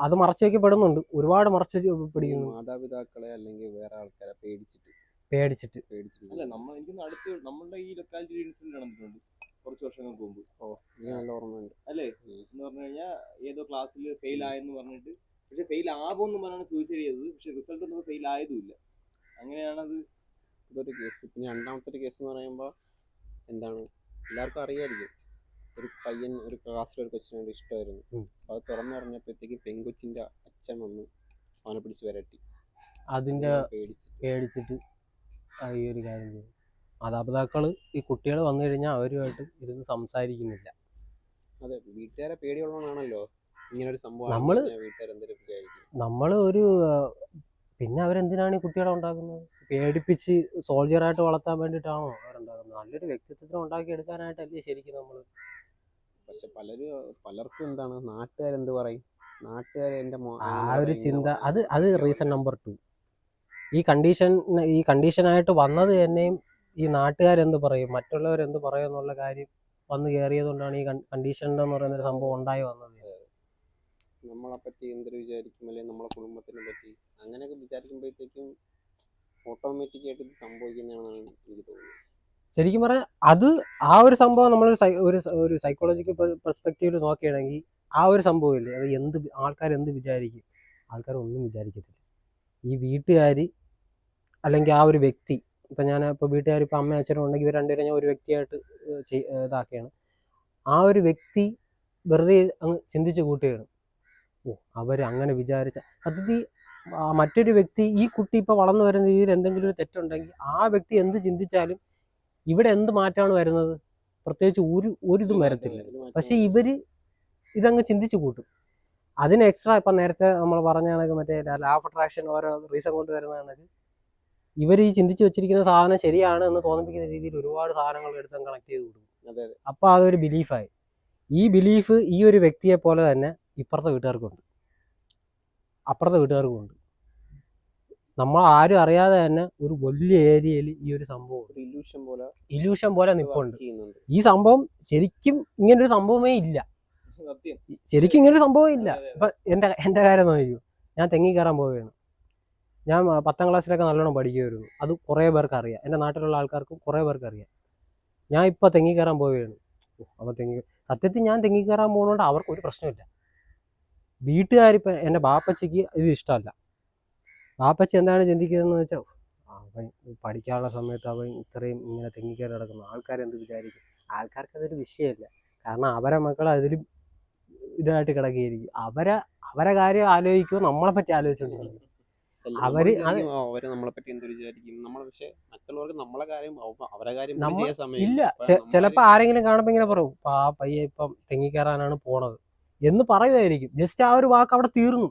അത് മറച്ചു വയ്ക്കപ്പെടുന്നുണ്ട്. ഒരുപാട് മറച്ചു പിടിക്കുന്നു. മാതാപിതാക്കളെ അല്ലെങ്കിൽ വേറെ ആൾക്കാരെ പേടിച്ചിട്ട് അല്ല എനിക്ക് അടുത്ത് നമ്മളുടെ ഈ ലൊക്കാലിറ്റി ഇൻസിഡന്റ് നടന്നിട്ടുണ്ട് കുറച്ച് വർഷങ്ങൾക്ക് മുമ്പ്. നല്ല ഓർമ്മയുണ്ട് അല്ലേ? എന്ന് പറഞ്ഞു കഴിഞ്ഞാൽ ഏതോ ക്ലാസ്സിൽ ഫെയിൽ ആയെന്ന് പറഞ്ഞിട്ട്, പക്ഷെ ഫെയിൽ ആകുമെന്ന് പറഞ്ഞാണ് സൂയിസൈഡ് ചെയ്തത്. പക്ഷെ റിസൾട്ട് ഒന്നും ഫെയിൽ ആയതുമില്ല. അങ്ങനെയാണത്. ഇതൊരു കേസ്. പിന്നെ രണ്ടാമത്തെ ഒരു കേസ് എന്ന് പറയുമ്പോൾ എന്താണ്, എല്ലാവർക്കും അറിയാമായിരിക്കും. ഒരു പയ്യൻ ഒരു ക്ലാസ്സിൽ ഒരു കൊച്ചിനോട് ഇഷ്ടമായിരുന്നു. അത് തുറന്നു പറഞ്ഞപ്പോഴത്തേക്ക് പെൺകൊച്ചിൻ്റെ അച്ഛൻ വന്ന് അവനെ പിടിച്ച് വരട്ടി. അതിൻ്റെ പേടിച്ചിട്ട് ഈ ഒരു കാര്യം ചെയ്യും. മാതാപിതാക്കൾ ഈ കുട്ടികൾ വന്നു കഴിഞ്ഞാൽ അവരുമായിട്ട് ഇരുന്ന് സംസാരിക്കുന്നില്ല. അതെ, വീട്ടുകാരെ പേടിയുള്ളതാണല്ലോ ഇങ്ങനൊരു സംഭവം. വീട്ടുകാരെന്തൊരു നമ്മൾ പിന്നെ അവരെന്തിനാണ് ഈ കുട്ടികളെ ഉണ്ടാക്കുന്നത്? പേടിപ്പിച്ച് സോൾജിയറായിട്ട് വളർത്താൻ വേണ്ടിയിട്ടാണോ അവരുണ്ടാക്കുന്നത്? നല്ലൊരു വ്യക്തിത്വത്തിന് ഉണ്ടാക്കിയെടുക്കാനായിട്ടല്ലേ ശരിക്കും നമ്മൾ. പക്ഷെ പലർക്കും എന്താണ്, നാട്ടുകാരെന്ത് പറയും, നാട്ടുകാർ എൻ്റെ ആ ഒരു ചിന്ത, അത് റീസൺ നമ്പർ 2. ഈ കണ്ടീഷനായിട്ട് വന്നത് തന്നെയും ഈ നാട്ടുകാരെന്ത് പറയും, മറ്റുള്ളവരെന്ത് പറയും എന്നുള്ള കാര്യം വന്ന് കയറിയത് കൊണ്ടാണ് ഈ കണ്ടീഷൻ എന്ന് പറയുന്നൊരു സംഭവം ഉണ്ടായി വന്നത്. നമ്മളെപ്പറ്റി എന്തൊരു വിചാരിക്കും, അല്ലെങ്കിൽ നമ്മളെ കുടുംബത്തിനെ പറ്റി അങ്ങനെയൊക്കെ വിചാരിക്കുമ്പോഴത്തേക്കും ഓട്ടോമാറ്റിക്കായിട്ട് ഇത് സംഭവിക്കുന്നതാണെന്നാണ് എനിക്ക് തോന്നുന്നത്. ശരിക്കും പറഞ്ഞാൽ ആ ഒരു സംഭവം നമ്മൾ ഒരു സൈക്കോളജിക്കൽ പെർസ്പെക്റ്റീവിൽ നോക്കുകയാണെങ്കിൽ ആ ഒരു സംഭവമില്ലേ, അത് ആൾക്കാരെന്ത് വിചാരിക്കും? ആൾക്കാരൊന്നും വിചാരിക്കത്തില്ല. ഈ വീട്ടുകാർ അല്ലെങ്കിൽ ആ ഒരു വ്യക്തി, ഇപ്പം വീട്ടുകാർ ഇപ്പം അമ്മ അച്ഛനും ഉണ്ടെങ്കിൽ ഇവർ രണ്ടുപേരും ഞാൻ ഒരു വ്യക്തിയായിട്ട് ഇതാക്കുകയാണ്. ആ ഒരു വ്യക്തി വെറുതെ അങ്ങ് ചിന്തിച്ച് കൂട്ടുകയാണ്, അവർ അങ്ങനെ വിചാരിച്ച സത്യത്തിൽ മറ്റൊരു വ്യക്തി, ഈ കുട്ടി ഇപ്പോൾ വളർന്നു വരുന്ന രീതിയിൽ എന്തെങ്കിലും ഒരു തെറ്റുണ്ടെങ്കിൽ ആ വ്യക്തി എന്ത് ചിന്തിച്ചാലും ഇവിടെ എന്ത് മാറ്റമാണ് വരുന്നത്? പ്രത്യേകിച്ച് ഒരു ഇതും വരത്തില്ല. പക്ഷെ ഇതങ്ങ് ചിന്തിച്ചു കൂട്ടും. അതിന് എക്സ്ട്രാ ഇപ്പം നേരത്തെ നമ്മൾ പറഞ്ഞ കണക്ക് മറ്റേ ലാ ഓഫ് അട്രാക്ഷൻ ഓരോ റീസൺ കൊണ്ട് വരുന്ന കണക്ക് ഇവർ ഈ ചിന്തിച്ചു വെച്ചിരിക്കുന്ന സാധനം ശരിയാണ് എന്ന് തോന്നിപ്പിക്കുന്ന രീതിയിൽ ഒരുപാട് സാധനങ്ങൾ എടുത്ത് കണക്ട് ചെയ്ത് കൊടുക്കും. അപ്പോൾ അതൊരു ബിലീഫായി. ഈ ബിലീഫ് ഈ ഒരു വ്യക്തിയെ പോലെ തന്നെ ഇപ്പുറത്തെ വീട്ടുകാർക്കുണ്ട്, അപ്പുറത്തെ വീട്ടുകാർക്കുമുണ്ട്. നമ്മൾ ആരും അറിയാതെ തന്നെ ഒരു വലിയ ഏരിയയിൽ ഈ ഒരു സംഭവം ഇല്യൂഷൻ പോലെ നിൽപ്പുണ്ട്. ഈ സംഭവം ശരിക്കും ഇങ്ങനൊരു സംഭവമേ ഇല്ല. ശരിക്കും ഇങ്ങനൊരു സംഭവം ഇല്ല. ഇപ്പൊ എൻ്റെ കാര്യം നോക്കൂ. ഞാൻ തെങ്ങി കയറാൻ പോവുകയാണ്. ഞാൻ 10ാം ക്ലാസ്സിലൊക്കെ നല്ലോണം പഠിക്കുമായിരുന്നു. അത് കുറേ പേർക്ക് അറിയാം, എൻ്റെ നാട്ടിലുള്ള ആൾക്കാർക്കും കുറേ പേർക്ക് അറിയാം. ഞാൻ ഇപ്പോൾ തെങ്ങി കയറാൻ പോവുകയാണ്. അപ്പോൾ സത്യത്തിൽ ഞാൻ തെങ്ങി കയറാൻ പോകുന്നതുകൊണ്ട് അവർക്ക് ഒരു പ്രശ്നമില്ല. വീട്ടുകാരിപ്പോൾ എൻ്റെ ബാപ്പച്ചിക്ക് ഇത് ഇഷ്ടമല്ല. ബാപ്പച്ചി എന്താണ് ചിന്തിക്കുന്നതെന്ന് വെച്ചാൽ, അവൻ പഠിക്കാനുള്ള സമയത്ത് അവൻ ഇത്രയും ഇങ്ങനെ തെങ്ങിക്കയറി കിടക്കുന്നു, ആൾക്കാരെന്ത് വിചാരിക്കും? ആൾക്കാർക്ക് അതൊരു വിഷയമില്ല. കാരണം അവരെ മക്കൾ അതിലും ഇതായിട്ട് കിടക്കുകയായിരിക്കും. അവരെ കാര്യം ആലോചിക്കുമോ, നമ്മളെ പറ്റി ആലോചിച്ചുകൊണ്ടിരിക്കും. അവര് നമ്മളെ പറ്റി എന്ത് വിചാരിക്കും? പക്ഷെ മറ്റുള്ളവർക്ക് നമ്മളെ കാര്യം അവരെ കാര്യം ഇല്ല. ചിലപ്പോൾ ആരെങ്കിലും കാണുമ്പോൾ ഇങ്ങനെ പറയും, ആ പയ്യെ ഇപ്പം തെങ്ങിക്കയറാനാണ് പോണത് എന്ന് പറയുമായിരിക്കും. ജസ്റ്റ് ആ ഒരു വാക്ക് അവിടെ തീർന്നു.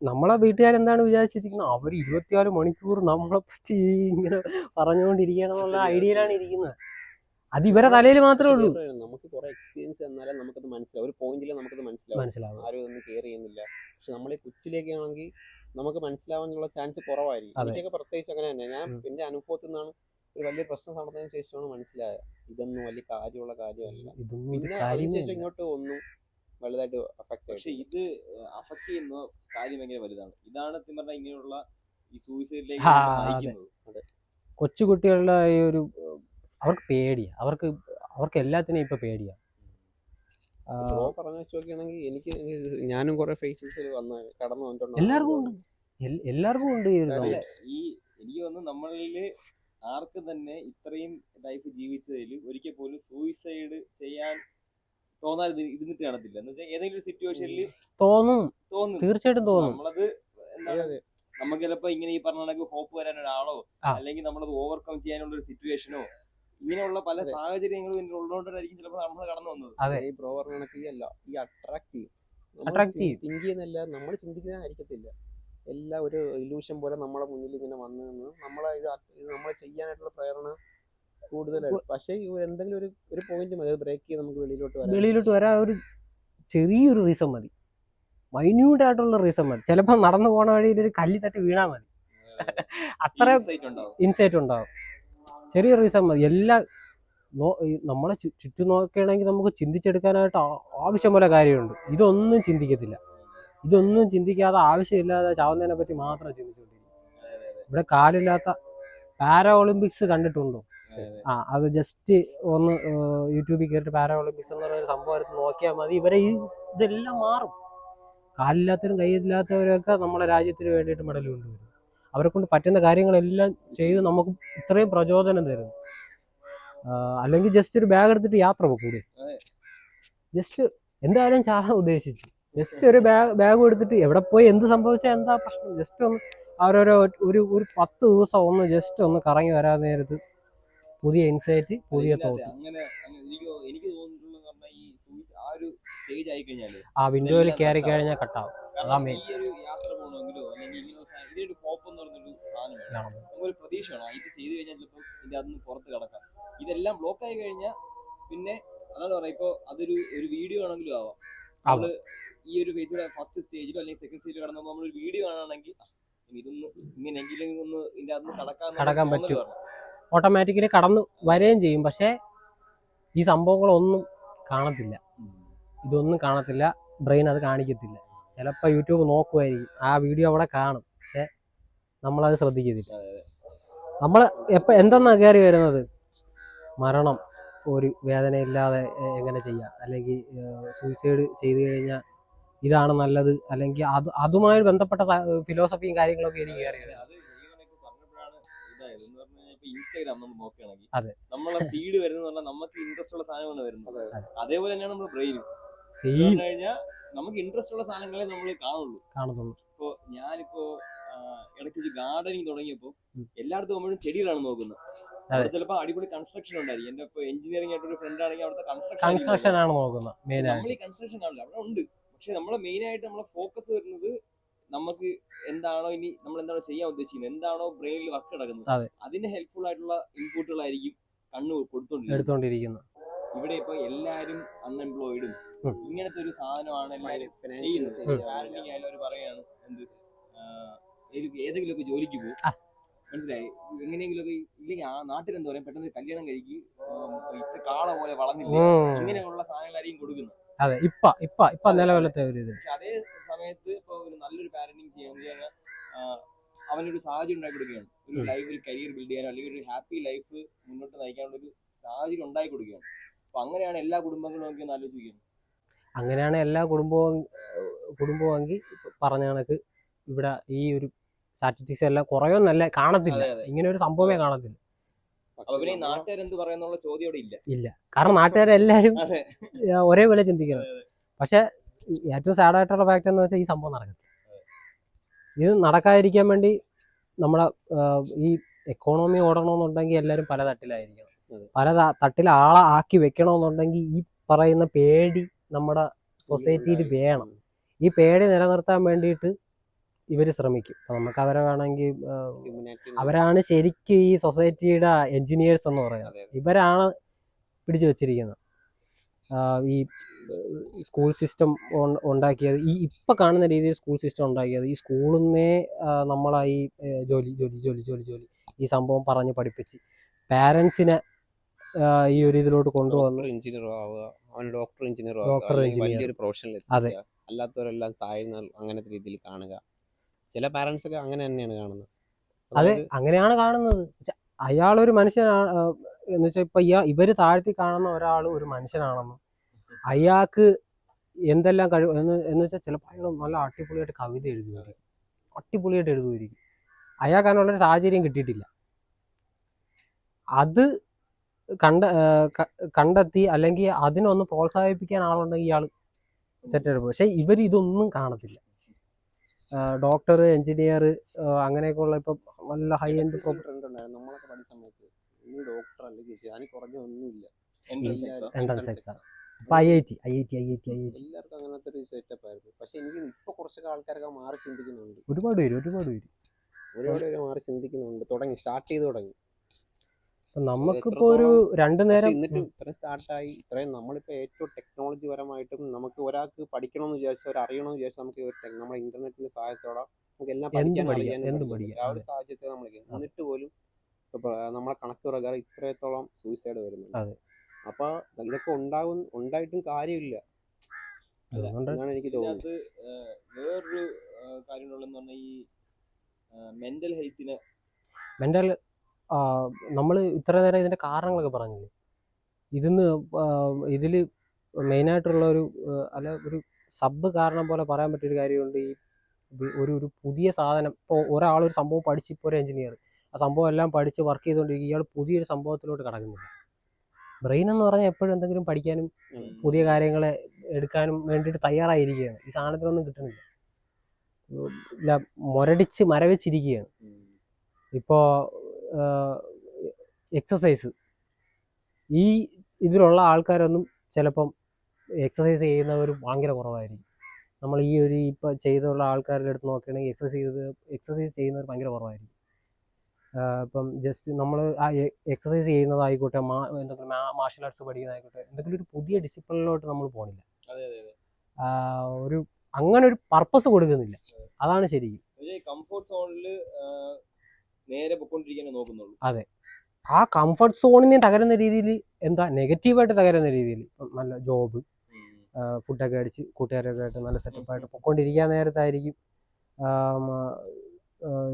നമ്മളെ വീട്ടുകാരെന്താണ് വിചാരിച്ചിരിക്കുന്നത്? അവർ 24 മണിക്കൂർ നമ്മളെ പറ്റി ഇങ്ങനെ പറഞ്ഞുകൊണ്ടിരിക്കണം എന്നുള്ള ഐഡിയയിലാണ് ഇരിക്കുന്നത്. അത് ഇവരെ തലയിൽ മാത്രമേ ഉള്ളൂ. നമുക്ക് കുറെ എക്സ്പീരിയൻസ് എന്നാലും നമുക്കത് മനസ്സിലാവും. ഒരു പോയിന്റിൽ നമുക്കത് മനസ്സിലാവും. ആരും ഒന്നും കെയർ ചെയ്യുന്നില്ല. പക്ഷെ നമ്മളെ കൊച്ചിലേക്ക് ആണെങ്കിൽ നമുക്ക് മനസ്സിലാവാനുള്ള ചാൻസ് കുറവായിരിക്കും. എനിക്കൊക്കെ പ്രത്യേകിച്ച് അങ്ങനെ തന്നെ. ഞാൻ എൻ്റെ അനുഭവത്തിൽ നിന്നാണ് ഒരു വലിയ പ്രശ്നം നടന്നതിന് ശേഷമാണ് മനസ്സിലായത് ഇതൊന്നും വലിയ കാര്യമുള്ള കാര്യമല്ല. പിന്നെ അതിനുശേഷം ഇങ്ങോട്ട് ഒന്നും വലുതായിട്ട് അഫക്ട്. പക്ഷെ ഇത് അഫക്ട് ചെയ്യുന്ന കാര്യം ഭയങ്കര വലുതാണ്. ഇതാണ് ഇങ്ങനെയുള്ള ഈ സൂയിസൈഡിലേക്ക് നയിക്കുന്നത്. കൊച്ചു കുട്ടികളുടെ ഈ ഒരു അവർക്ക് പേടിയാ, അവർക്ക് എല്ലാത്തിനെയും ഇപ്പൊ പേടിയാ. പറഞ്ഞു വെച്ചോക്കുകയാണെങ്കിൽ എനിക്ക് ഞാനും കുറെ ഫേസസിൽ കടന്നു വന്നിട്ടുണ്ട്. എല്ലാവർക്കും ഉണ്ട് ഈ ഒരു എനിക്ക് തോന്നുന്നു നമ്മളില് ആർക്കും തന്നെ ഇത്രയും ലൈഫ് ജീവിച്ചതിൽ ഒരിക്കൽ പോലും സൂയിസൈഡ് ചെയ്യാൻ തോന്നാതെ ഇരുന്നിട്ട് കാണത്തില്ല. എന്ന് വെച്ചാൽ ഏതെങ്കിലും ഒരു സിറ്റുവേഷനിൽ തോന്നും, തോന്നും. തീർച്ചയായിട്ടും തോന്നും. നമ്മളത് എന്താണ് നമുക്ക് ചിലപ്പോ ഇങ്ങനെ ഈ പറഞ്ഞ കണക്ക് ഹോപ്പ് വരാൻ ഒരാളോ അല്ലെങ്കിൽ നമ്മളത് ഓവർകം ചെയ്യാനുള്ള ഒരു സിറ്റുവേഷനോ ഇങ്ങനെയുള്ള പല സാഹചര്യങ്ങളും ഇതിൽ ഉള്ളതുകൊണ്ടായിരിക്കും ചിലപ്പോൾ നമ്മൾ കടന്നു വന്നത്. അതെ, ഈ ബ്രോവർ കണക്കിയല്ല ഈ അട്രാക്റ്റീവ് തിങ്ക് ചെയ്യുന്നില്ല, നമ്മൾ ചിന്തിക്കാനായിരിക്കത്തില്ല. എല്ലാം ഒരു ഇലൂഷൻ പോലെ നമ്മളെ മുന്നിൽ ഇങ്ങനെ വന്നു നിന്ന് നമ്മളെ ഇത് നമ്മളെ ചെയ്യാനായിട്ടുള്ള പ്രേരണ കൂടുതലായിട്ട്. പക്ഷേ എന്തെങ്കിലും ഒരു പോയിന്റ് മതി ബ്രേക്ക് ചെയ്ത് നമുക്ക് വെളിയിലോട്ട് വരാൻ ഒരു ചെറിയൊരു റീസൺ മതി, മൈന്യൂട്ട് ആയിട്ടുള്ള റീസൺ മതി. ചിലപ്പോൾ നടന്നു പോണ വഴിയിൽ ഒരു കല്ല് തട്ടി വീണാൽ മതി, അത്ര ഇൻസൈറ്റ് ഉണ്ടാവും. ചെറിയ റീസൺ മതി. നമ്മളെ ചുറ്റും നോക്കുകയാണെങ്കിൽ നമുക്ക് ചിന്തിച്ചെടുക്കാനായിട്ട് ആവശ്യം പോലെ കാര്യമുണ്ട്. ഇതൊന്നും ചിന്തിക്കത്തില്ല. ഇതൊന്നും ചിന്തിക്കാതെ ആവശ്യമില്ലാതെ ചാവുന്നതിനെ പറ്റി മാത്രം ചിന്തിച്ചുകൊണ്ടിരിക്കും. ഇവിടെ കാലില്ലാത്ത പാരാ ഒളിമ്പിക്സ് കണ്ടിട്ടുണ്ടോ? അത് ജസ്റ്റ് ഒന്ന് യൂട്യൂബിൽ കയറിയിട്ട് പാരാ ഒളിമ്പിക്സ് എന്ന് പറയുന്ന സംഭവം എടുത്ത് നോക്കിയാൽ മതി. ഇതെല്ലാം മാറും. കാലില്ലാത്തവരും കൈയില്ലാത്തവരൊക്കെ നമ്മുടെ രാജ്യത്തിന് വേണ്ടിയിട്ട് മെഡൽ കൊണ്ടുവരും. അവരെ കൊണ്ട് പറ്റുന്ന കാര്യങ്ങളെല്ലാം ചെയ്ത് നമുക്ക് ഇത്രയും പ്രചോദനം തരുന്നു. അല്ലെങ്കിൽ ജസ്റ്റ് ഒരു ബാഗ് എടുത്തിട്ട് യാത്ര പോകൂടെ? ജസ്റ്റ് എന്തായാലും ചാകാൻ ഉദ്ദേശിച്ചു ജസ്റ്റ് ഒരു ബാഗ് എടുത്തിട്ട് എവിടെ പോയി എന്ത് സംഭവിച്ചാൽ എന്താ പ്രശ്നം? ജസ്റ്റ് ഒന്ന് അവരോരോ ഒരു 10 ദിവസം ഒന്ന് ജസ്റ്റ് ഒന്ന് കറങ്ങി വരാൻ നേരത്ത് പുതിയ ഇൻസൈറ്റ്, പുതിയ തോട്ട്. എനിക്ക് തോന്നുന്നു ഈ ആ ഒരു സ്റ്റേജ് ആയി കഴിഞ്ഞാൽ ആ വിൻഡോയിൽ കയറി കഴിഞ്ഞാൽ കട്ടാവും. ഈ ഒരു യാത്ര പോകണമെങ്കിലോ അല്ലെങ്കിൽ ഇതിനൊരു ഹോപ്പ് എന്ന് പറഞ്ഞൊരു സാധനം വേണം, ഒരു പ്രതീക്ഷ വേണം. ഇത് ചെയ്ത് കഴിഞ്ഞാൽ ചിലപ്പോൾ ഇതിന്റെ അതിന് പുറത്ത് കിടക്കാം. ഇതെല്ലാം ബ്ലോക്ക് ആയി കഴിഞ്ഞാൽ പിന്നെ അതാണ് പറയാം, ഇപ്പൊ അതൊരു വീഡിയോ ആണെങ്കിലും ആവാം. നമ്മള് ഈ ഒരു ഫേസിലെ ഫസ്റ്റ് സ്റ്റേജിലോ അല്ലെങ്കിൽ സെക്കൻഡ് സ്റ്റേജിലോ കടന്നപ്പോൾ നമ്മളൊരു വീഡിയോ കാണുകയാണെങ്കിൽ ഇതൊന്ന് ഇങ്ങനെയെങ്കിലും ഒന്ന് ഇതിന്റെ അതിന് കടക്കാൻ പറ്റും, ഓട്ടോമാറ്റിക്കലി കടന്നു വരികയും ചെയ്യും. പക്ഷേ ഈ സംഭവങ്ങളൊന്നും കാണത്തില്ല, ഇതൊന്നും കാണത്തില്ല, ബ്രെയിൻ അത് കാണിക്കത്തില്ല. ചിലപ്പോൾ യൂട്യൂബ് നോക്കുമായിരിക്കും, ആ വീഡിയോ അവിടെ കാണും, പക്ഷെ നമ്മളത് ശ്രദ്ധിക്കത്തില്ല. നമ്മൾ എന്തെന്നാ കയറി വരുന്നത്? മരണം ഒരു വേദനയില്ലാതെ എങ്ങനെ ചെയ്യാം, അല്ലെങ്കിൽ സൂയിസൈഡ് ചെയ്തു കഴിഞ്ഞാൽ ഇതാണ് നല്ലത്, അല്ലെങ്കിൽ അതുമായി ബന്ധപ്പെട്ട ഫിലോസഫിയും കാര്യങ്ങളൊക്കെ എനിക്ക് കയറി വരും. ഇൻസ്റ്റാഗ്രാം നമ്മൾ നോക്കുകയാണെങ്കിൽ നമ്മളെ ഫീഡ് വരുന്നത് നമുക്ക് ഇൻട്രസ്റ്റ് ഉള്ള സാധനമാണ് വരുന്നത്. അതേപോലെ തന്നെയാണ് നമ്മുടെ ബ്രെയിനും. കഴിഞ്ഞാൽ നമുക്ക് ഇൻട്രസ്റ്റ് ഉള്ള സാധനങ്ങളെ നമ്മൾ കാണുള്ളൂ. ഇപ്പൊ ഞാനിപ്പോ ഇടയ്ക്ക് വെച്ച് ഗാർഡനിങ് തുടങ്ങിയപ്പോ എല്ലായിടത്തും പോകുമ്പോഴും ചെടികളാണ് നോക്കുന്നത്. ചിലപ്പോൾ അടിപൊളി കൺസ്ട്രക്ഷൻ ഉണ്ടായിരിക്കും. എന്റെ ഇപ്പൊ എഞ്ചിനീയറിംഗ് ആയിട്ടൊരു ഫ്രണ്ട് ആണെങ്കിൽ അവിടുത്തെ കൺസ്ട്രക്ഷൻ ആണ് നോക്കുന്നത്. നമ്മൾ ഈ കൺസ്ട്രക്ഷൻ കാണില്ല, അവിടെ ഉണ്ട്. പക്ഷെ നമ്മളെ മെയിൻ ആയിട്ട് നമ്മളെ ഫോക്കസ് വരുന്നത് നമുക്ക് എന്താണോ ഇനി നമ്മൾ എന്താണോ ചെയ്യാൻ ഉദ്ദേശിക്കുന്നത്, എന്താണോ ബ്രെയിനിൽ വർക്ക് കിടക്കുന്നത്, അതിന് ഹെൽപ്ഫുൾ ആയിട്ടുള്ള ഇൻപുട്ടുകളായിരിക്കും കണ്ണ് കൊടുത്തോണ്ടിരിക്കുന്നത്. ഇവിടെ ഇപ്പൊ എല്ലാരും അൺഎംപ്ലോയിഡും ഇങ്ങനത്തെ ഒരു സാധനമാണ് എല്ലാവരും ചെയ്യുന്നത്. പാരന്റിങ് ആയാലും അവർ പറയാണ് ഏതെങ്കിലും ഒക്കെ ജോലിക്ക് പോകും, മനസ്സിലായി, എങ്ങനെയെങ്കിലും ഒക്കെ ഇല്ലെങ്കിൽ ആ നാട്ടിൽ എന്താ പറയാ പെട്ടെന്ന് കല്യാണം കഴിക്കും, ഇത്ര കാള പോലെ വളർന്നില്ല, ഇങ്ങനെയുള്ള സാധനങ്ങളായിരിക്കും കൊടുക്കുന്നത്. അതെ, ഇപ്പൊ നിലവിലത്തെ ഒരു ഇത്. പക്ഷെ അതേ സമയത്ത് ഇപ്പൊ ഒരു നല്ലൊരു പാരന്റിങ് ചെയ്യാൻ അവനൊരു സാഹചര്യം ഉണ്ടാക്കി കൊടുക്കുകയാണ്. ഒരു കരിയർ ബിൽഡ് ചെയ്യാനോ അല്ലെങ്കിൽ ഒരു ഹാപ്പി ലൈഫ് മുന്നോട്ട് നയിക്കാനുള്ള ഒരു സാഹചര്യം ഉണ്ടാക്കി കൊടുക്കുകയാണ്. അപ്പൊ അങ്ങനെയാണ് എല്ലാ കുടുംബങ്ങളും ഒക്കെ ഒന്ന് ആലോചിക്കുന്നത്. അങ്ങനെയാണ് എല്ലാ കുടുംബമെങ്കിൽ പറഞ്ഞ കണക്ക് ഇവിടെ ഈ ഒരു സ്റ്റാറ്റിസ്റ്റിക്സ് എല്ലാം കുറയൊന്നല്ല, കാണത്തില്ല, ഇങ്ങനെ ഒരു സംഭവമേ കാണത്തില്ല. നാട്ടുകാരെന്ത് പറയുന്നുള്ള ചോദ്യം അവിടെ ഇല്ല. കാരണം നാട്ടുകാരെല്ലാരും ഒരേപോലെ ചിന്തിക്കണം. പക്ഷെ ഏറ്റവും സാഡായിട്ടുള്ള ഫാക്ട് എന്ന് വെച്ചാൽ ഈ സംഭവം നടക്കത്തില്ല. ഇത് നടക്കാതിരിക്കാൻ വേണ്ടി നമ്മുടെ ഈ എക്കോണമി ഓടണമെന്നുണ്ടെങ്കിൽ എല്ലാവരും പല തട്ടിലായിരിക്കണം. പല തട്ടിൽ ആളെ ആക്കി വെക്കണമെന്നുണ്ടെങ്കിൽ ഈ പറയുന്ന പേടി നമ്മുടെ സൊസൈറ്റിയിൽ വേണം. ഈ പേടി നിലനിർത്താൻ വേണ്ടിയിട്ട് ഇവർ ശ്രമിക്കും. അപ്പം നമുക്ക് അവരെ വേണമെങ്കിൽ അവരാണ് ശരിക്കും ഈ സൊസൈറ്റിയുടെ എൻജിനീയേഴ്സ് എന്ന് പറയുന്നത്. ഇവരാണ് പിടിച്ചു വച്ചിരിക്കുന്നത്. ഈ സ്കൂൾ സിസ്റ്റം ഉണ്ടാക്കിയത്, ഈ ഇപ്പം കാണുന്ന രീതിയിൽ സ്കൂൾ സിസ്റ്റം ഉണ്ടാക്കിയത് ഈ സ്കൂളിൽ നിന്നേ നമ്മളായി ജോലി ഈ സംഭവം പറഞ്ഞ് പഠിപ്പിച്ച് പാരൻസിനെ ഈ ഒരു ഇതിലോട്ട് കൊണ്ടുവന്ന് എഞ്ചിനീയർ ആവുക, ഡോക്ടർ എഞ്ചിനീയർ വലിയൊരു പ്രൊഫഷനിൽ അല്ലാത്തവരെല്ലാം താഴ്ന്ന അങ്ങനത്തെ രീതിയിൽ കാണുക. ചില പാരൻസ് ഒക്കെ അങ്ങനെ തന്നെയാണ് കാണുന്നത്. അതെ, അങ്ങനെയാണ് കാണുന്നത്. അയാളൊരു മനുഷ്യനാണ് എന്ന് വെച്ചാൽ ഇപ്പൊ ഇവര് താഴ്ത്തി കാണുന്ന ഒരാൾ ഒരു മനുഷ്യനാണെന്നും അയാൾക്ക് എന്തെല്ലാം കഴിവ് എന്ന് വെച്ചാൽ ചിലപ്പോൾ അയാൾ നല്ല അടിപൊളിയായിട്ട് കവിത എഴുതുമായിരിക്കും, അയാൾക്ക് അതിനുള്ളൊരു സാഹചര്യം കിട്ടിയിട്ടില്ല. അത് കണ്ടെത്തി അല്ലെങ്കിൽ അതിനൊന്ന് പ്രോത്സാഹിപ്പിക്കാൻ ആളുണ്ടെങ്കിൽ ഇയാൾ സെറ്റ് എടുക്കും. പക്ഷെ ഇവർ ഇതൊന്നും കാണത്തില്ല. ഡോക്ടർ, എഞ്ചിനീയർ, അങ്ങനെയൊക്കെയുള്ള ഇപ്പം നല്ല ഹൈ എൻഡ് ട്രെൻഡ് ഉണ്ടായിരുന്നു നമ്മളൊക്കെ പഠിച്ച സമയത്ത്. ഇനി ഡോക്ടർ അല്ലെങ്കിൽ ഞാൻ കുറഞ്ഞ ഒന്നുമില്ല, എൻട്രൻസ് എക്സാം. ഇപ്പൊ IIT എല്ലാവർക്കും അങ്ങനത്തെ ഒരു സെറ്റപ്പ് ആയിരുന്നു. പക്ഷെ എനിക്ക് ഇപ്പൊ കുറച്ചൊക്കെ ആൾക്കാരൊക്കെ മാറി ചിന്തിക്കുന്നുണ്ട്. ഒരുപാട് പേര് മാറി ചിന്തിക്കുന്നുണ്ട്. സ്റ്റാർട്ട് ചെയ്ത് തുടങ്ങി. നമുക്കിപ്പോ ഒരു 2 നേരം എന്നിട്ടും ഇത്രയും സ്റ്റാർട്ടായി, ഇത്രയും നമ്മളിപ്പോൾ ഏറ്റവും ടെക്നോളജി പരമായിട്ടും നമുക്ക് ഒരാൾക്ക് പഠിക്കണമെന്ന് വിചാരിച്ചാൽ, അറിയണമെന്ന് വിചാരിച്ചാൽ നമുക്ക് നമ്മുടെ ഇന്റർനെറ്റിന്റെ സഹായത്തോടെ നമുക്ക് എല്ലാം പഠിക്കാനും ആ ഒരു സാഹചര്യത്തിൽ നമ്മൾ എന്നിട്ട് പോലും നമ്മളെ കണക്ക് പ്രകാരം ഇത്രത്തോളം സൂയിസൈഡ് വരുന്നുണ്ട്. അപ്പൊ ഇതൊക്കെ ഉണ്ടായിട്ടും കാര്യമില്ല എന്നാണ് എനിക്ക് തോന്നുന്നത്. വേറൊരു കാര്യമുള്ളതെന്ന് പറഞ്ഞാൽ ഈ മെന്റൽ ഹെൽത്തിന് നമ്മൾ ഇത്ര നേരം ഇതിന്റെ കാരണങ്ങളൊക്കെ പറഞ്ഞില്ലേ, ഇതിൽ മെയിനായിട്ടുള്ള ഒരു സബ് കാരണം പോലെ പറയാൻ പറ്റിയൊരു കാര്യമുണ്ട്. ഈ ഒരു പുതിയ സാധനം, ഇപ്പോൾ ഒരാളൊരു സംഭവം പഠിച്ച്, ഇപ്പോൾ ഒരു എഞ്ചിനീയർ ആ സംഭവം എല്ലാം പഠിച്ച് വർക്ക് ചെയ്തുകൊണ്ടിരിക്കുക, ഇയാൾ പുതിയൊരു സംഭവത്തിലോട്ട് കടക്കുന്നില്ല. ബ്രെയിൻ എന്ന് പറഞ്ഞാൽ എപ്പോഴും എന്തെങ്കിലും പഠിക്കാനും പുതിയ കാര്യങ്ങളെ എടുക്കാനും വേണ്ടിയിട്ട് തയ്യാറായിരിക്കുകയാണ്. ഈ സാധനത്തിനൊന്നും കിട്ടുന്നില്ല, മരവിച്ചിരിക്കുകയാണ്. ഇപ്പോൾ എക്സസൈസ്, ഈ ഇതിലുള്ള ആൾക്കാരൊന്നും ചിലപ്പം എക്സസൈസ് ചെയ്യുന്നവർ ഭയങ്കര കുറവായിരിക്കും. നമ്മൾ ഇപ്പം ചെയ്തുള്ള ആൾക്കാരുടെ അടുത്ത് നോക്കുകയാണെങ്കിൽ എക്സസൈസ് ചെയ്യുന്നവർ ഭയങ്കര കുറവായിരിക്കും. ഇപ്പം ജസ്റ്റ് നമ്മൾ ആ എക്സസൈസ് ചെയ്യുന്നതായിക്കോട്ടെ, എന്തെങ്കിലും മാർഷൽ ആർട്സ് പഠിക്കുന്നതായിക്കോട്ടെ, എന്തെങ്കിലും ഒരു പുതിയ ഡിസിപ്ലിനിലോട്ട് നമ്മൾ പോകണില്ല. അങ്ങനെ ഒരു പർപ്പസ് കൊടുക്കുന്നില്ല. അതാണ് ശരിക്കും. കംഫർട്ട് സോണിൽ നേരെ പൊയ്ക്കൊണ്ടിരിക്കാനേ നോക്കുന്നുള്ളൂ. അതെ, ആ കംഫർട്ട് സോണിനെ തകരുന്ന രീതിയിൽ, നെഗറ്റീവായിട്ട് തകരുന്ന രീതിയിൽ, നല്ല ജോബ്, ഫുഡൊക്കെ അടിച്ച് കൂട്ടുകാരൊക്കെ ആയിട്ട് നല്ല സെറ്റപ്പായിട്ട് പൊയ്ക്കൊണ്ടിരിക്കാൻ നേരത്തായിരിക്കും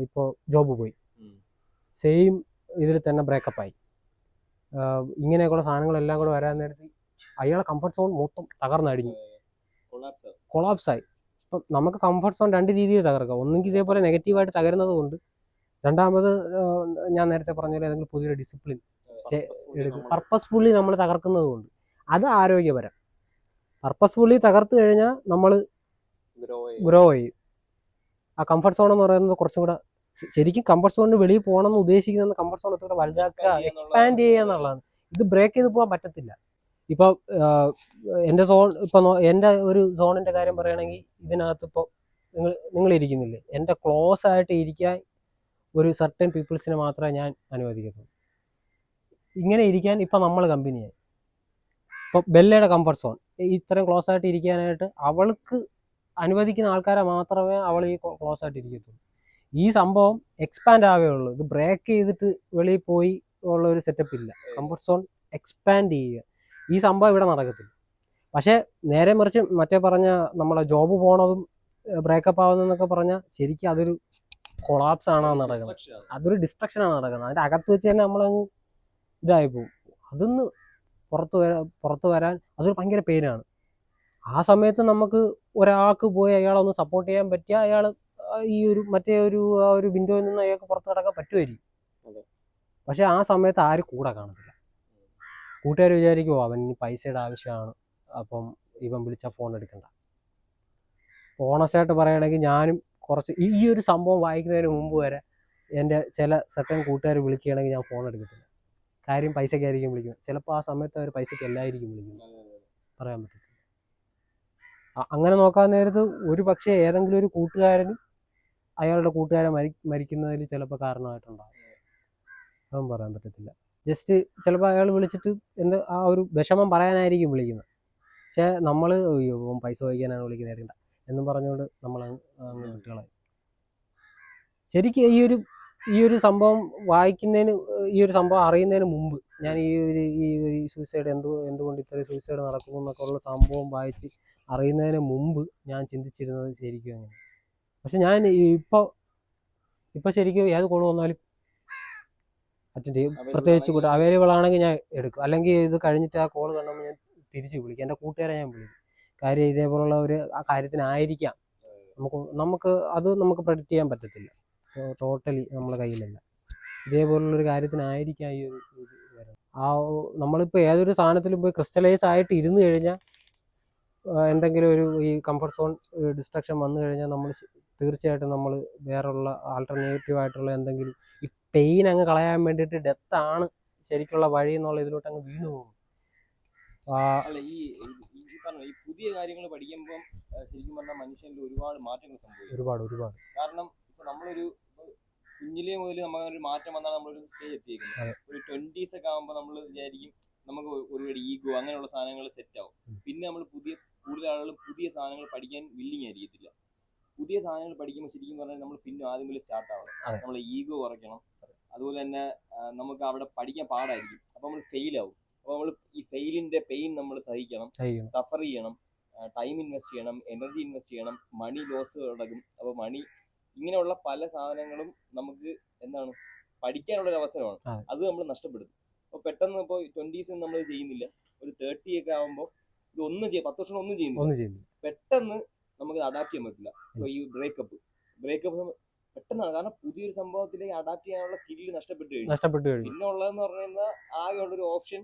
ഇപ്പോൾ ജോബ് പോയി, സെയിം ഇതിൽ തന്നെ ബ്രേക്കപ്പായി, ഇങ്ങനെയൊക്കെയുള്ള സാധനങ്ങളെല്ലാം കൂടെ വരാൻ നേരത്ത് അയാളെ കംഫർട്ട് സോൺ മൊത്തം തകർന്നടിഞ്ഞു, കൊളാപ്സായി. ഇപ്പം നമുക്ക് കംഫർട്ട് സോൺ 2 രീതിയിൽ തകർക്കാം. ഒന്നെങ്കിൽ ഇതേപോലെ നെഗറ്റീവായിട്ട് തകരുന്നത് കൊണ്ട്, രണ്ടാമത് ഞാൻ നേരത്തെ പറഞ്ഞ പോലെ ഏതെങ്കിലും പുതിയൊരു ഡിസിപ്ലിൻ പർപ്പസ്ഫുള്ളി നമ്മൾ തകർക്കുന്നത് കൊണ്ട്. അത് ആരോഗ്യപരം. പർപ്പസ്ഫുള്ളി തകർത്ത് കഴിഞ്ഞാൽ നമ്മൾ ഗ്രോ ചെയ്യും. ആ കംഫർട്ട് സോൺ എന്ന് പറയുന്നത് കുറച്ചും കൂടെ, ശരിക്കും കംഫർട്ട് സോണിന് വെളിയിൽ പോകണമെന്ന് ഉദ്ദേശിക്കുന്നത് കംഫർട്ട് സോൺ ഒത്തുകൂടെ വലുതാക്കുക, എക്സ്പാൻഡ് ചെയ്യുക എന്നുള്ളതാണ്. ഇത് ബ്രേക്ക് ചെയ്ത് പോകാൻ പറ്റത്തില്ല. ഇപ്പോൾ എൻ്റെ സോൺ, ഇപ്പം എൻ്റെ ഒരു സോണിൻ്റെ കാര്യം പറയുകയാണെങ്കിൽ, ഇതിനകത്ത് ഇപ്പോൾ നിങ്ങൾ ഇരിക്കുന്നില്ലേ, എൻ്റെ ക്ലോസ് ആയിട്ട് ഇരിക്കാൻ ഒരു സർട്ടൻ പീപ്പിൾസിനെ മാത്രമേ ഞാൻ അനുവദിക്കത്തുള്ളൂ. ഇങ്ങനെ ഇരിക്കാൻ ഇപ്പം നമ്മൾ കമ്പനിയായി. ഇപ്പോൾ ബെല്ലയുടെ കംഫർട്ട് സോൺ, ഇത്രയും ക്ലോസ് ആയിട്ട് ഇരിക്കാനായിട്ട് അവൾക്ക് അനുവദിക്കുന്ന ആൾക്കാരെ മാത്രമേ അവൾ ഈ ക്ലോസ് ആയിട്ട് ഇരിക്കത്തുള്ളൂ. ഈ സംഭവം എക്സ്പാൻഡ് ആവുകയുള്ളൂ. ഇത് ബ്രേക്ക് ചെയ്തിട്ട് വെളിയിൽ പോയി ഉള്ള ഒരു സെറ്റപ്പ് ഇല്ല. കംഫർട്ട് സോൺ എക്സ്പാൻഡ് ചെയ്യുക, ഈ സംഭവം ഇവിടെ നടക്കത്തില്ല. പക്ഷേ നേരെ മറിച്ച് മറ്റേ പറഞ്ഞ നമ്മളെ ജോബ് പോണതും ബ്രേക്കപ്പ് ആവുന്നതെന്നൊക്കെ പറഞ്ഞാൽ ശരിക്കും അതൊരു കൊളാപ്സ് ആണ് നടക്കുന്നത്. അതൊരു ഡിസ്ട്രക്ഷനാണ് നടക്കുന്നത്. അതിൻ്റെ അകത്ത് വെച്ച് തന്നെ നമ്മളങ്ങ് ഇതായി പോകും. അതൊന്ന് പുറത്ത് വരാൻ അതൊരു ഭയങ്കര പെയിനാണ്. ആ സമയത്ത് നമുക്ക് ഒരാൾക്ക് പോയി അയാളൊന്ന് സപ്പോർട്ട് ചെയ്യാൻ പറ്റിയാൽ അയാൾ ഈ ആ ഒരു വിൻഡോയിൽ നിന്ന് അയാൾക്ക് പുറത്ത് കിടക്കാൻ പറ്റുമായിരിക്കും. പക്ഷെ ആ സമയത്ത് ആരും കൂടെ കാണത്തില്ല. കൂട്ടുകാർ വിചാരിക്കുമോ അവൻ പൈസയുടെ ആവശ്യമാണ്, അപ്പം ഇവൻ വിളിച്ചാൽ ഫോൺ എടുക്കണ്ട. ഓണസ്റ്റായിട്ട് പറയുകയാണെങ്കിൽ ഞാനും കുറച്ച് ഈ ഒരു സംഭവം വായിക്കുന്നതിന് മുമ്പ് വരെ എൻ്റെ ചില സെർട്ടൻ കൂട്ടുകാർ വിളിക്കുകയാണെങ്കിൽ ഞാൻ ഫോൺ എടുക്കത്തില്ല. കാര്യം പൈസയ്ക്കായിരിക്കും വിളിക്കുന്നത്. ചിലപ്പോൾ ആ സമയത്ത് അവർ പൈസയ്ക്ക് എല്ലായിരിക്കും വിളിക്കുന്നത്, പറയാൻ പറ്റത്തില്ല. അങ്ങനെ നോക്കാൻ നേരത്ത് ഒരു പക്ഷേ ഏതെങ്കിലും ഒരു കൂട്ടുകാരനും അയാളുടെ കൂട്ടുകാരെ മരിക്കുന്നതിൽ ചിലപ്പോൾ കാരണമായിട്ടുണ്ടാകും. അതൊന്നും പറയാൻ പറ്റത്തില്ല. ജസ്റ്റ് ചിലപ്പോൾ അയാൾ വിളിച്ചിട്ട് ആ ഒരു വിഷമം പറയാനായിരിക്കും വിളിക്കുന്നത്. പക്ഷേ നമ്മൾ പൈസ വാങ്ങിക്കാനാണ് വിളിക്കുന്നത് എന്നും പറഞ്ഞുകൊണ്ട് നമ്മൾ അങ്ങ് കുട്ടികളായി. ശരിക്കും ഈ ഒരു സംഭവം വായിക്കുന്നതിന്, ഈ ഒരു സംഭവം അറിയുന്നതിന് മുമ്പ് ഞാൻ ഈ സൂയിസൈഡ് എന്തുകൊണ്ട് ഇത്ര സൂയിസൈഡ് നടക്കുന്നു എന്നൊക്കെ ഉള്ള സംഭവം വായിച്ച് അറിയുന്നതിന് മുമ്പ് ഞാൻ ചിന്തിച്ചിരുന്നത് ശരിക്കും അങ്ങനെ. പക്ഷെ ഞാൻ ഇപ്പോൾ ശരിക്കും ഏത് കോൾ വന്നാലും അറ്റൻഡ് ചെയ്യും. പ്രത്യേകിച്ച് കൂടെ അവൈലബിൾ ആണെങ്കിൽ ഞാൻ എടുക്കും. അല്ലെങ്കിൽ ഇത് കഴിഞ്ഞിട്ട് ആ കോൾ കണ്ടുമ്പോൾ ഞാൻ തിരിച്ച് വിളിക്കും. എൻ്റെ കൂട്ടുകാരെ ഞാൻ വിളിക്കും. കാര്യം ഇതേപോലുള്ള ഒരു ആ കാര്യത്തിനായിരിക്കാം. നമുക്ക് പ്രഡിക്റ്റ് ചെയ്യാൻ പറ്റത്തില്ല. ടോട്ടലി നമ്മുടെ കയ്യിലല്ല. ഇതേപോലുള്ളൊരു കാര്യത്തിനായിരിക്കാം ഈ ഒരു ഇത് വരുന്നത്. നമ്മളിപ്പോൾ ഏതൊരു സാധനത്തിലും പോയി ക്രിസ്റ്റലൈസ് ആയിട്ട് ഇരുന്ന് കഴിഞ്ഞാൽ എന്തെങ്കിലും ഒരു ഈ കംഫർട്ട് സോൺ ഡിസ്ട്രക്ഷൻ വന്നു കഴിഞ്ഞാൽ നമ്മൾ തീർച്ചയായിട്ടും നമ്മൾ വേറെയുള്ള ആൾട്ടർനേറ്റീവ് ആയിട്ടുള്ള എന്തെങ്കിലും ഈ പെയിൻ അങ്ങ് കളയാൻ വേണ്ടിയിട്ട് ഡെത്താണ് ശരിക്കുള്ള വഴി എന്നുള്ള ഇതിലോട്ട് അങ്ങ് വീണു പോകും. അല്ല ഈ പറഞ്ഞ ഈ പുതിയ കാര്യങ്ങൾ പഠിക്കുമ്പോൾ ശരിക്കും പറഞ്ഞാൽ മനുഷ്യനിൽ ഒരുപാട് മാറ്റങ്ങൾ സംഭവിക്കും. ഒരുപാട് കാരണം ഇപ്പൊ നമ്മളൊരു കുഞ്ഞിലേ മുതൽ നമ്മളൊരു മാറ്റം വന്നാൽ നമ്മളൊരു സ്റ്റേജ് എത്തിയിരിക്കുന്നത്. ഒരു 20s ഒക്കെ ആകുമ്പോൾ നമ്മൾ വിചാരിക്കും നമുക്ക് ഒരുപാട് ഈഗോ അങ്ങനെയുള്ള സാധനങ്ങൾ സെറ്റ് ആവും. പിന്നെ നമ്മൾ കൂടുതൽ ആളുകൾ പുതിയ സാധനങ്ങൾ പഠിക്കാൻ വില്ലിങ് ആയിരിക്കത്തില്ല. പുതിയ സാധനങ്ങൾ പഠിക്കുമ്പോൾ ശരിക്കും പറഞ്ഞാൽ നമ്മൾ പിന്നെ ആദ്യം മുതൽ സ്റ്റാർട്ട് ആവണം. നമ്മൾ ഈഗോ കുറയ്ക്കണം. അതുപോലെ തന്നെ നമുക്ക് അവിടെ പഠിക്കാൻ പാടായിരിക്കും. അപ്പൊ നമ്മൾ ഫെയിൽ ആവും. അപ്പോൾ നമ്മൾ ഈ ഫെയിലിന്റെ പെയിൻ നമ്മൾ സഹിക്കണം, സഫർ ചെയ്യണം, ടൈം ഇൻവെസ്റ്റ് ചെയ്യണം, എനർജി ഇൻവെസ്റ്റ് ചെയ്യണം, മണി ലോസ് നടക്കും. അപ്പോൾ മണി ഇങ്ങനെയുള്ള പല സാധനങ്ങളും നമുക്ക് എന്താണ് പഠിക്കാനുള്ള ഒരു അവസരമാണ്. അത് നമ്മൾ നഷ്ടപ്പെടുത്തും. അപ്പോൾ പെട്ടെന്ന് ഇപ്പോൾ 20s നമ്മൾ ചെയ്യുന്നില്ല, ഒരു 30 ഒക്കെ ആകുമ്പോൾ ഇത് 10 വർഷം ഒന്നും ചെയ്യുന്നില്ല. പെട്ടെന്ന് നമുക്ക് അഡാപ്റ്റ് ചെയ്യാൻ പറ്റില്ല. ഇപ്പോൾ ഈ ബ്രേക്കപ്പ് പെട്ടെന്നാണ്. കാരണം പുതിയൊരു സംഭവത്തിലേക്ക് അഡാപ്റ്റ് ചെയ്യാനുള്ള സ്കില്ല് നഷ്ടപ്പെട്ടു കഴിഞ്ഞു. പിന്നെ ഉള്ളതെന്ന് പറഞ്ഞു കഴിഞ്ഞാൽ ആകെ ഉള്ളൊരു ഓപ്ഷൻ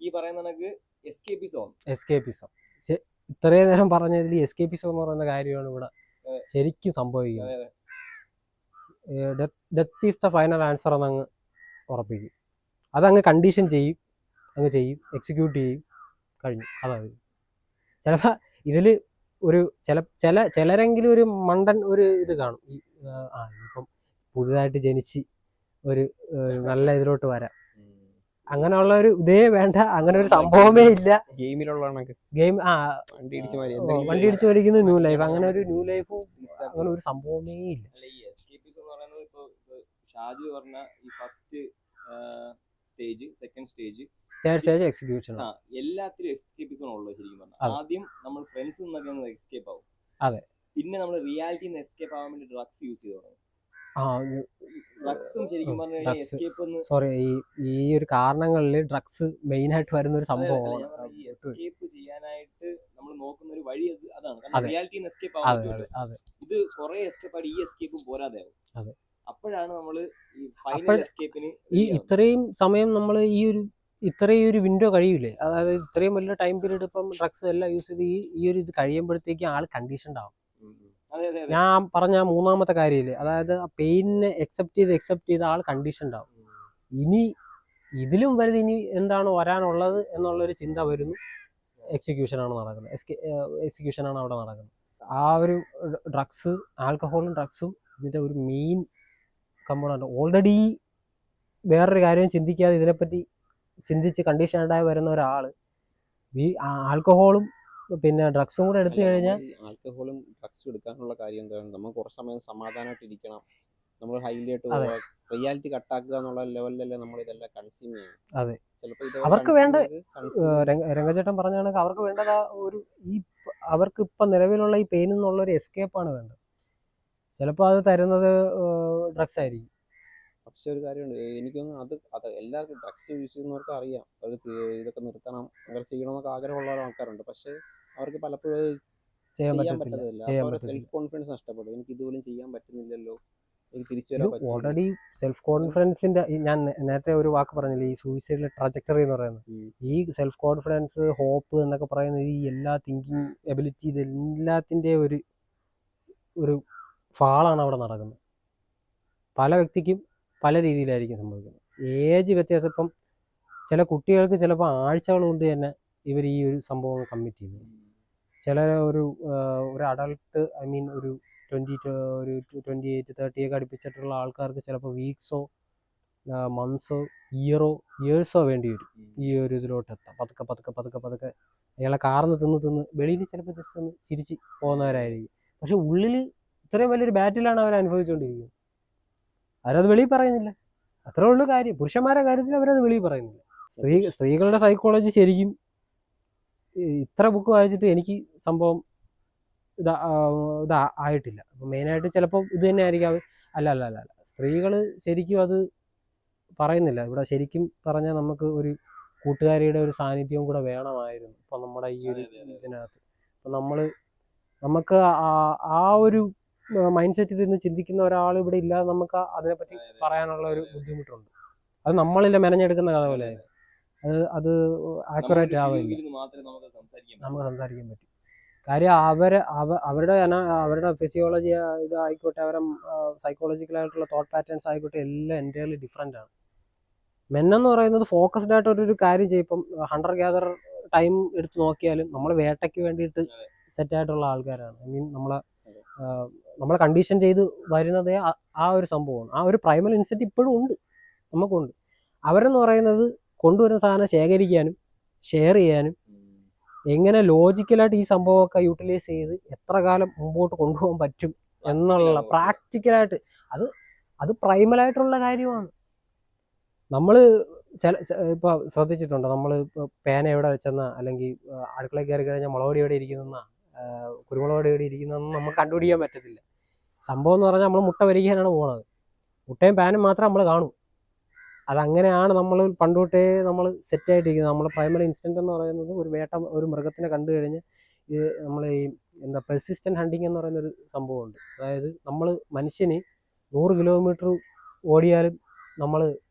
ഈ പറയുന്ന കണക്ക് എസ്കേപ്പിസം. ഇത്രയും നേരം പറഞ്ഞതിൽ എസ്കേപ്പിസം എന്ന് പറയുന്ന കാര്യമാണ് ഇവിടെ ശരിക്കും സംഭവിക്കുന്നത്. Death is the final answer എന്നങ്ങ് ഉറപ്പിക്കും. അതങ്ങ് കണ്ടീഷൻ ചെയ്യും, എക്സിക്യൂട്ട് ചെയ്യും, കഴിഞ്ഞു. അതായത് ചിലപ്പോൾ ഇതിൽ ഒരു ചിലരെങ്കിലും ഒരു മണ്ടൻ ഒരു ഇത് കാണും. ഇപ്പം പുതുതായിട്ട് ജനിച്ച് ഒരു നല്ല ഇതിലോട്ട് വരാം, അങ്ങനെയുള്ള ഒരു ഇതേ വേണ്ട, അങ്ങനെ ഒരു സംഭവമേ ഇല്ല. വണ്ടി ഇടിച്ച് മരിക്കുന്ന ന്യൂ ലൈഫ്, അങ്ങനെ ഒരു ന്യൂ ലൈഫും അങ്ങനെ ഒരു സംഭവമേ ഇല്ല. ഷാജു പറഞ്ഞ ഈ first stage, second stage, third stage execution, എല്ലാത്തിലും എസ്കേപ്പിസം ഉള്ളത് ശരിക്കും പറഞ്ഞാൽ. ആദ്യം നമ്മൾ ഫ്രണ്ട്സ് നിന്നൊക്കെ എസ്കേപ്പ് ആവും. അതെ. പിന്നെ നമ്മൾ റിയാലിറ്റിയിൽ നിന്ന് എസ്കേപ്പ് ആവാൻ വേണ്ടി ഡ്രഗ്സ് യൂസ് ചെയ്ത് തുടങ്ങും. ഡ്രഗ്സും ശരിക്കും പറഞ്ഞു കഴിഞ്ഞാൽ എസ്കേപ്പ് എന്ന് ഈ ഒരു കാരണങ്ങളിൽ ഡ്രഗ്സ് മെയിൻ ആയിട്ട് വരുന്ന ഒരു സംഭവമാണ്. എസ്കേപ്പ് ചെയ്യാനായിട്ട് നമ്മൾ നോക്കുന്ന ഒരു വഴി അതാണ്. കാരണം റിയാലിറ്റിയിൽ നിന്ന് എസ്കേപ്പ് ആവാൻ പറ്റുമല്ലോ. ഇത് കുറെ എസ്കേപ്പ് ആയിട്ട് ഈ എസ്കേപ്പ് പോരാതെ ആവും. അപ്പോഴാണ് നമ്മൾ ഈ ഫൈനൽ എസ്കേപ്പിന് ഇത്രയും സമയം നമ്മൾ ഇത്രയും ഒരു വിൻഡോ കഴിയൂലേ, അതായത് ഇത്രയും വലിയ ടൈം പീരീഡ് ഇപ്പം ഡ്രഗ്സ് എല്ലാം യൂസ് ചെയ്ത് ഈ ഒരു ഇത് കഴിയുമ്പോഴത്തേക്കും ആൾ കണ്ടീഷൻഡ് ആവും. ഞാൻ പറഞ്ഞ മൂന്നാമത്തെ കാര്യമില്ലേ, അതായത് ആ പെയിനെ എക്സെപ്റ്റ് ചെയ്ത് ആൾ കണ്ടീഷൻഡ് ആവും. ഇനി ഇതിലും വലുത് ഇനി എന്താണ് വരാനുള്ളത് എന്നുള്ളൊരു ചിന്ത വരുന്നു. എക്സിക്യൂഷനാണ് അവിടെ നടക്കുന്നത്. ആ ഒരു ഡ്രഗ്സ്, ആൽക്കഹോളും ഡ്രഗ്സും ഇതിൻ്റെ ഒരു മെയിൻ കമ്പോണന്റ്. ഓൾറെഡി വേറൊരു കാര്യം ചിന്തിക്കാതെ ഇതിനെപ്പറ്റി ചിന്തിച്ച് കണ്ടീഷൻഡായി വരുന്ന ഒരാൾ ഈ ആൽക്കഹോളും പിന്നെ ഡ്രഗ്സും കൂടെ എടുത്തു കഴിഞ്ഞാൽ, ആൽക്കഹോളും ഡ്രഗ്സും എടുക്കാനുള്ള കാര്യം എന്താണ്, നമ്മൾ കുറച്ച് സമയം സമാധാനമായിട്ട് ഇരിക്കണം, നമ്മൾ ഹൈലിയായിട്ട് പോവുക, റിയാലിറ്റി കട്ടാക്കുക എന്നുള്ള ലെവലിലല്ലേ നമ്മൾ ഇതെല്ലാം കൺസ്യൂം ചെയ്യണം. അതെ, അവർക്ക് വേണ്ട രംഗചേട്ടൻ പറഞ്ഞ കണക്ക് അവർക്ക് വേണ്ടത് അവർക്ക് ഇപ്പം നിലവിലുള്ള ഈ പെയിൻ എന്നുള്ളൊരു എസ്കേപ്പാണ് വേണ്ടത്. ചിലപ്പോൾ അത് തരുന്നത് ഡ്രഗ്സ് ആയിരിക്കും. പക്ഷെ ഒരു കാര്യമുണ്ട്, എനിക്കൊന്നും അത് എല്ലാവർക്കും ഡ്രഗ്സ് യൂസ് ചെയ്യുന്നവർക്ക് അറിയാം, അവർക്ക് ഇതൊക്കെ നിർത്തണം, അങ്ങനെ ചെയ്യണമെന്നൊക്കെ ആഗ്രഹമുള്ള ആൾക്കാരുണ്ട്. പക്ഷെ അവർക്ക് പലപ്പോഴും ചെയ്യാൻ പറ്റത്തില്ല. അവരുടെ സെൽഫ് കോൺഫിഡൻസ് നഷ്ടപ്പെടും. എനിക്ക് ഇതുപോലും ചെയ്യാൻ പറ്റുന്നില്ലല്ലോ, എനിക്ക് തിരിച്ചു വരാൻ പറ്റും. ഓൾറെഡി സെൽഫ് കോൺഫിഡൻസിന്റെ, ഞാൻ നേരത്തെ ഒരു വാക്ക് പറഞ്ഞില്ലേ, ഈ സൂയിസൈഡിലെ ട്രജക്ടറി എന്ന് പറയുന്നത്, ഈ സെൽഫ് കോൺഫിഡൻസ്, ഹോപ്പ് എന്നൊക്കെ പറയുന്നത്, ഈ എല്ലാ തിങ്കിങ് എബിലിറ്റി, ഇതെല്ലാത്തിൻ്റെ ഒരു ഫാളാണ് അവിടെ നടക്കുന്നത്. പല വ്യക്തിക്കും പല രീതിയിലായിരിക്കും സംഭവിക്കുന്നത്. ഏജ് വ്യത്യാസം, ഇപ്പം ചില കുട്ടികൾക്ക് ചിലപ്പോൾ ആഴ്ചകൾ കൊണ്ട് തന്നെ ഇവർ ഈ ഒരു സംഭവം കമ്മിറ്റ് ചെയ്തു. ചില ഒരു അഡൾട്ട്, ഐ മീൻ ഒരു 28, 30 ഒക്കെ അടുപ്പിച്ചിട്ടുള്ള ആൾക്കാർക്ക് ചിലപ്പോൾ വീക്സോ മന്ത്സോ ഇയേഴ്സോ വേണ്ടി വരും ഈ ഒരു ഇതിലോട്ട് എത്താം. പതുക്കെ അയാളെ കാർന്ന് തിന്ന് വെളിയിൽ ചിലപ്പോൾ ജസ്റ്റ് ഒന്ന് ചിരിച്ച് പോകുന്നവരായിരിക്കും. പക്ഷെ ഉള്ളിൽ ഇത്രയും വലിയൊരു ബാറ്റിലാണ് അവർ അനുഭവിച്ചുകൊണ്ടിരിക്കുന്നത്. അവരത് വെളിയിൽ പറയുന്നില്ല. അത്രേ ഉള്ളൂ കാര്യം. പുരുഷന്മാരുടെ കാര്യത്തിൽ അവരത് വെളിയിൽ പറയുന്നില്ല. സ്ത്രീകളുടെ സൈക്കോളജി ശരിക്കും ഇത്ര ബുക്ക് വായിച്ചിട്ട് എനിക്ക് സംഭവം ആയിട്ടില്ല. അപ്പം മെയിനായിട്ട് ചിലപ്പോൾ ഇത് തന്നെ ആയിരിക്കും. അല്ല, സ്ത്രീകൾ ശരിക്കും അത് പറയുന്നില്ല. ഇവിടെ ശരിക്കും പറഞ്ഞാൽ നമുക്ക് ഒരു കൂട്ടുകാരിയുടെ ഒരു സാന്നിധ്യവും കൂടെ വേണമായിരുന്നു ഇപ്പം നമ്മുടെ ഈ ഒരു ഇതിനകത്ത്. അപ്പം നമുക്ക് ആ ഒരു മൈൻഡ് സെറ്റിൽ നിന്ന് ചിന്തിക്കുന്ന ഒരാൾ ഇവിടെ ഇല്ലാതെ നമുക്ക് അതിനെപ്പറ്റി പറയാനുള്ള ഒരു ബുദ്ധിമുട്ടുണ്ട്. അത് നമ്മളില്ല മെനഞ്ഞെടുക്കുന്ന കഥ പോലെ അത് ആക്യുറേറ്റ് ആവില്ല, നമുക്ക് സംസാരിക്കാൻ പറ്റും. കാര്യം അവരുടെ ഫിസിയോളജി ഇതായിക്കോട്ടെ, അവരുടെ സൈക്കോളജിക്കലായിട്ടുള്ള തോട്ട് പാറ്റേൺസ് ആയിക്കോട്ടെ, എല്ലാം എൻറ്റയർലി ഡിഫറെൻ്റ് ആണ്. മെന്നെന്ന് പറയുന്നത് ഫോക്കസ്ഡ് ആയിട്ട് ഒരു കാര്യം ചെയ്യും. ഇപ്പം ഹണ്ടർ ഗ്യാദർ ടൈം എടുത്ത് നോക്കിയാലും നമ്മൾ വേട്ടയ്ക്ക് വേണ്ടിയിട്ട് സെറ്റായിട്ടുള്ള ആൾക്കാരാണ്. ഐ മീൻ നമ്മളെ കണ്ടീഷൻ ചെയ്ത് വരുന്നതേ ആ ഒരു സംഭവമാണ്. ആ ഒരു പ്രൈമൽ ഇൻസ്റ്റൻറ്റ് ഇപ്പോഴും ഉണ്ട്, നമുക്കുണ്ട്. അവരെന്ന് പറയുന്നത് കൊണ്ടുവരുന്ന സാധനം ശേഖരിക്കാനും ഷെയർ ചെയ്യാനും എങ്ങനെ ലോജിക്കലായിട്ട് ഈ സംഭവമൊക്കെ യൂട്ടിലൈസ് ചെയ്ത് എത്ര കാലം മുമ്പോട്ട് കൊണ്ടുപോകാൻ പറ്റും എന്നുള്ള പ്രാക്ടിക്കലായിട്ട് അത് പ്രൈമലായിട്ടുള്ള കാര്യമാണ്. നമ്മൾ ഇപ്പോൾ ശ്രദ്ധിച്ചിട്ടുണ്ട്, നമ്മൾ പേന എവിടെ വെച്ചെന്നാ, അല്ലെങ്കിൽ അടുക്കളയിൽ കയറി കഴിഞ്ഞാൽ മുളകൊടി എവിടെ ഇരിക്കുന്നെന്നാ, കുരുമുളക് എവിടെ ഇരിക്കുന്നതെന്ന് നമുക്ക് കണ്ടുപിടിക്കാൻ പറ്റത്തില്ല. സംഭവം എന്ന് പറഞ്ഞാൽ നമ്മൾ മുട്ട വരിക്കാനാണ് പോകുന്നത്, മുട്ടയും പാനും മാത്രം നമ്മൾ കാണും. അതങ്ങനെയാണ് നമ്മൾ പണ്ട് തൊട്ടേ നമ്മൾ സെറ്റായിട്ടിരിക്കുന്നത്. നമ്മൾ പ്രൈമറി ഇൻസ്റ്റൻറ്റ് എന്ന് പറയുന്നത് ഒരു മൃഗത്തിനെ കണ്ടു കഴിഞ്ഞ് നമ്മൾ ഈ പെർസിസ്റ്റൻറ്റ് ഹണ്ടിങ് എന്ന് പറയുന്നൊരു സംഭവമുണ്ട്. അതായത് നമ്മൾ മനുഷ്യന് 100 കിലോമീറ്റർ ഓടിയാലും നമ്മൾ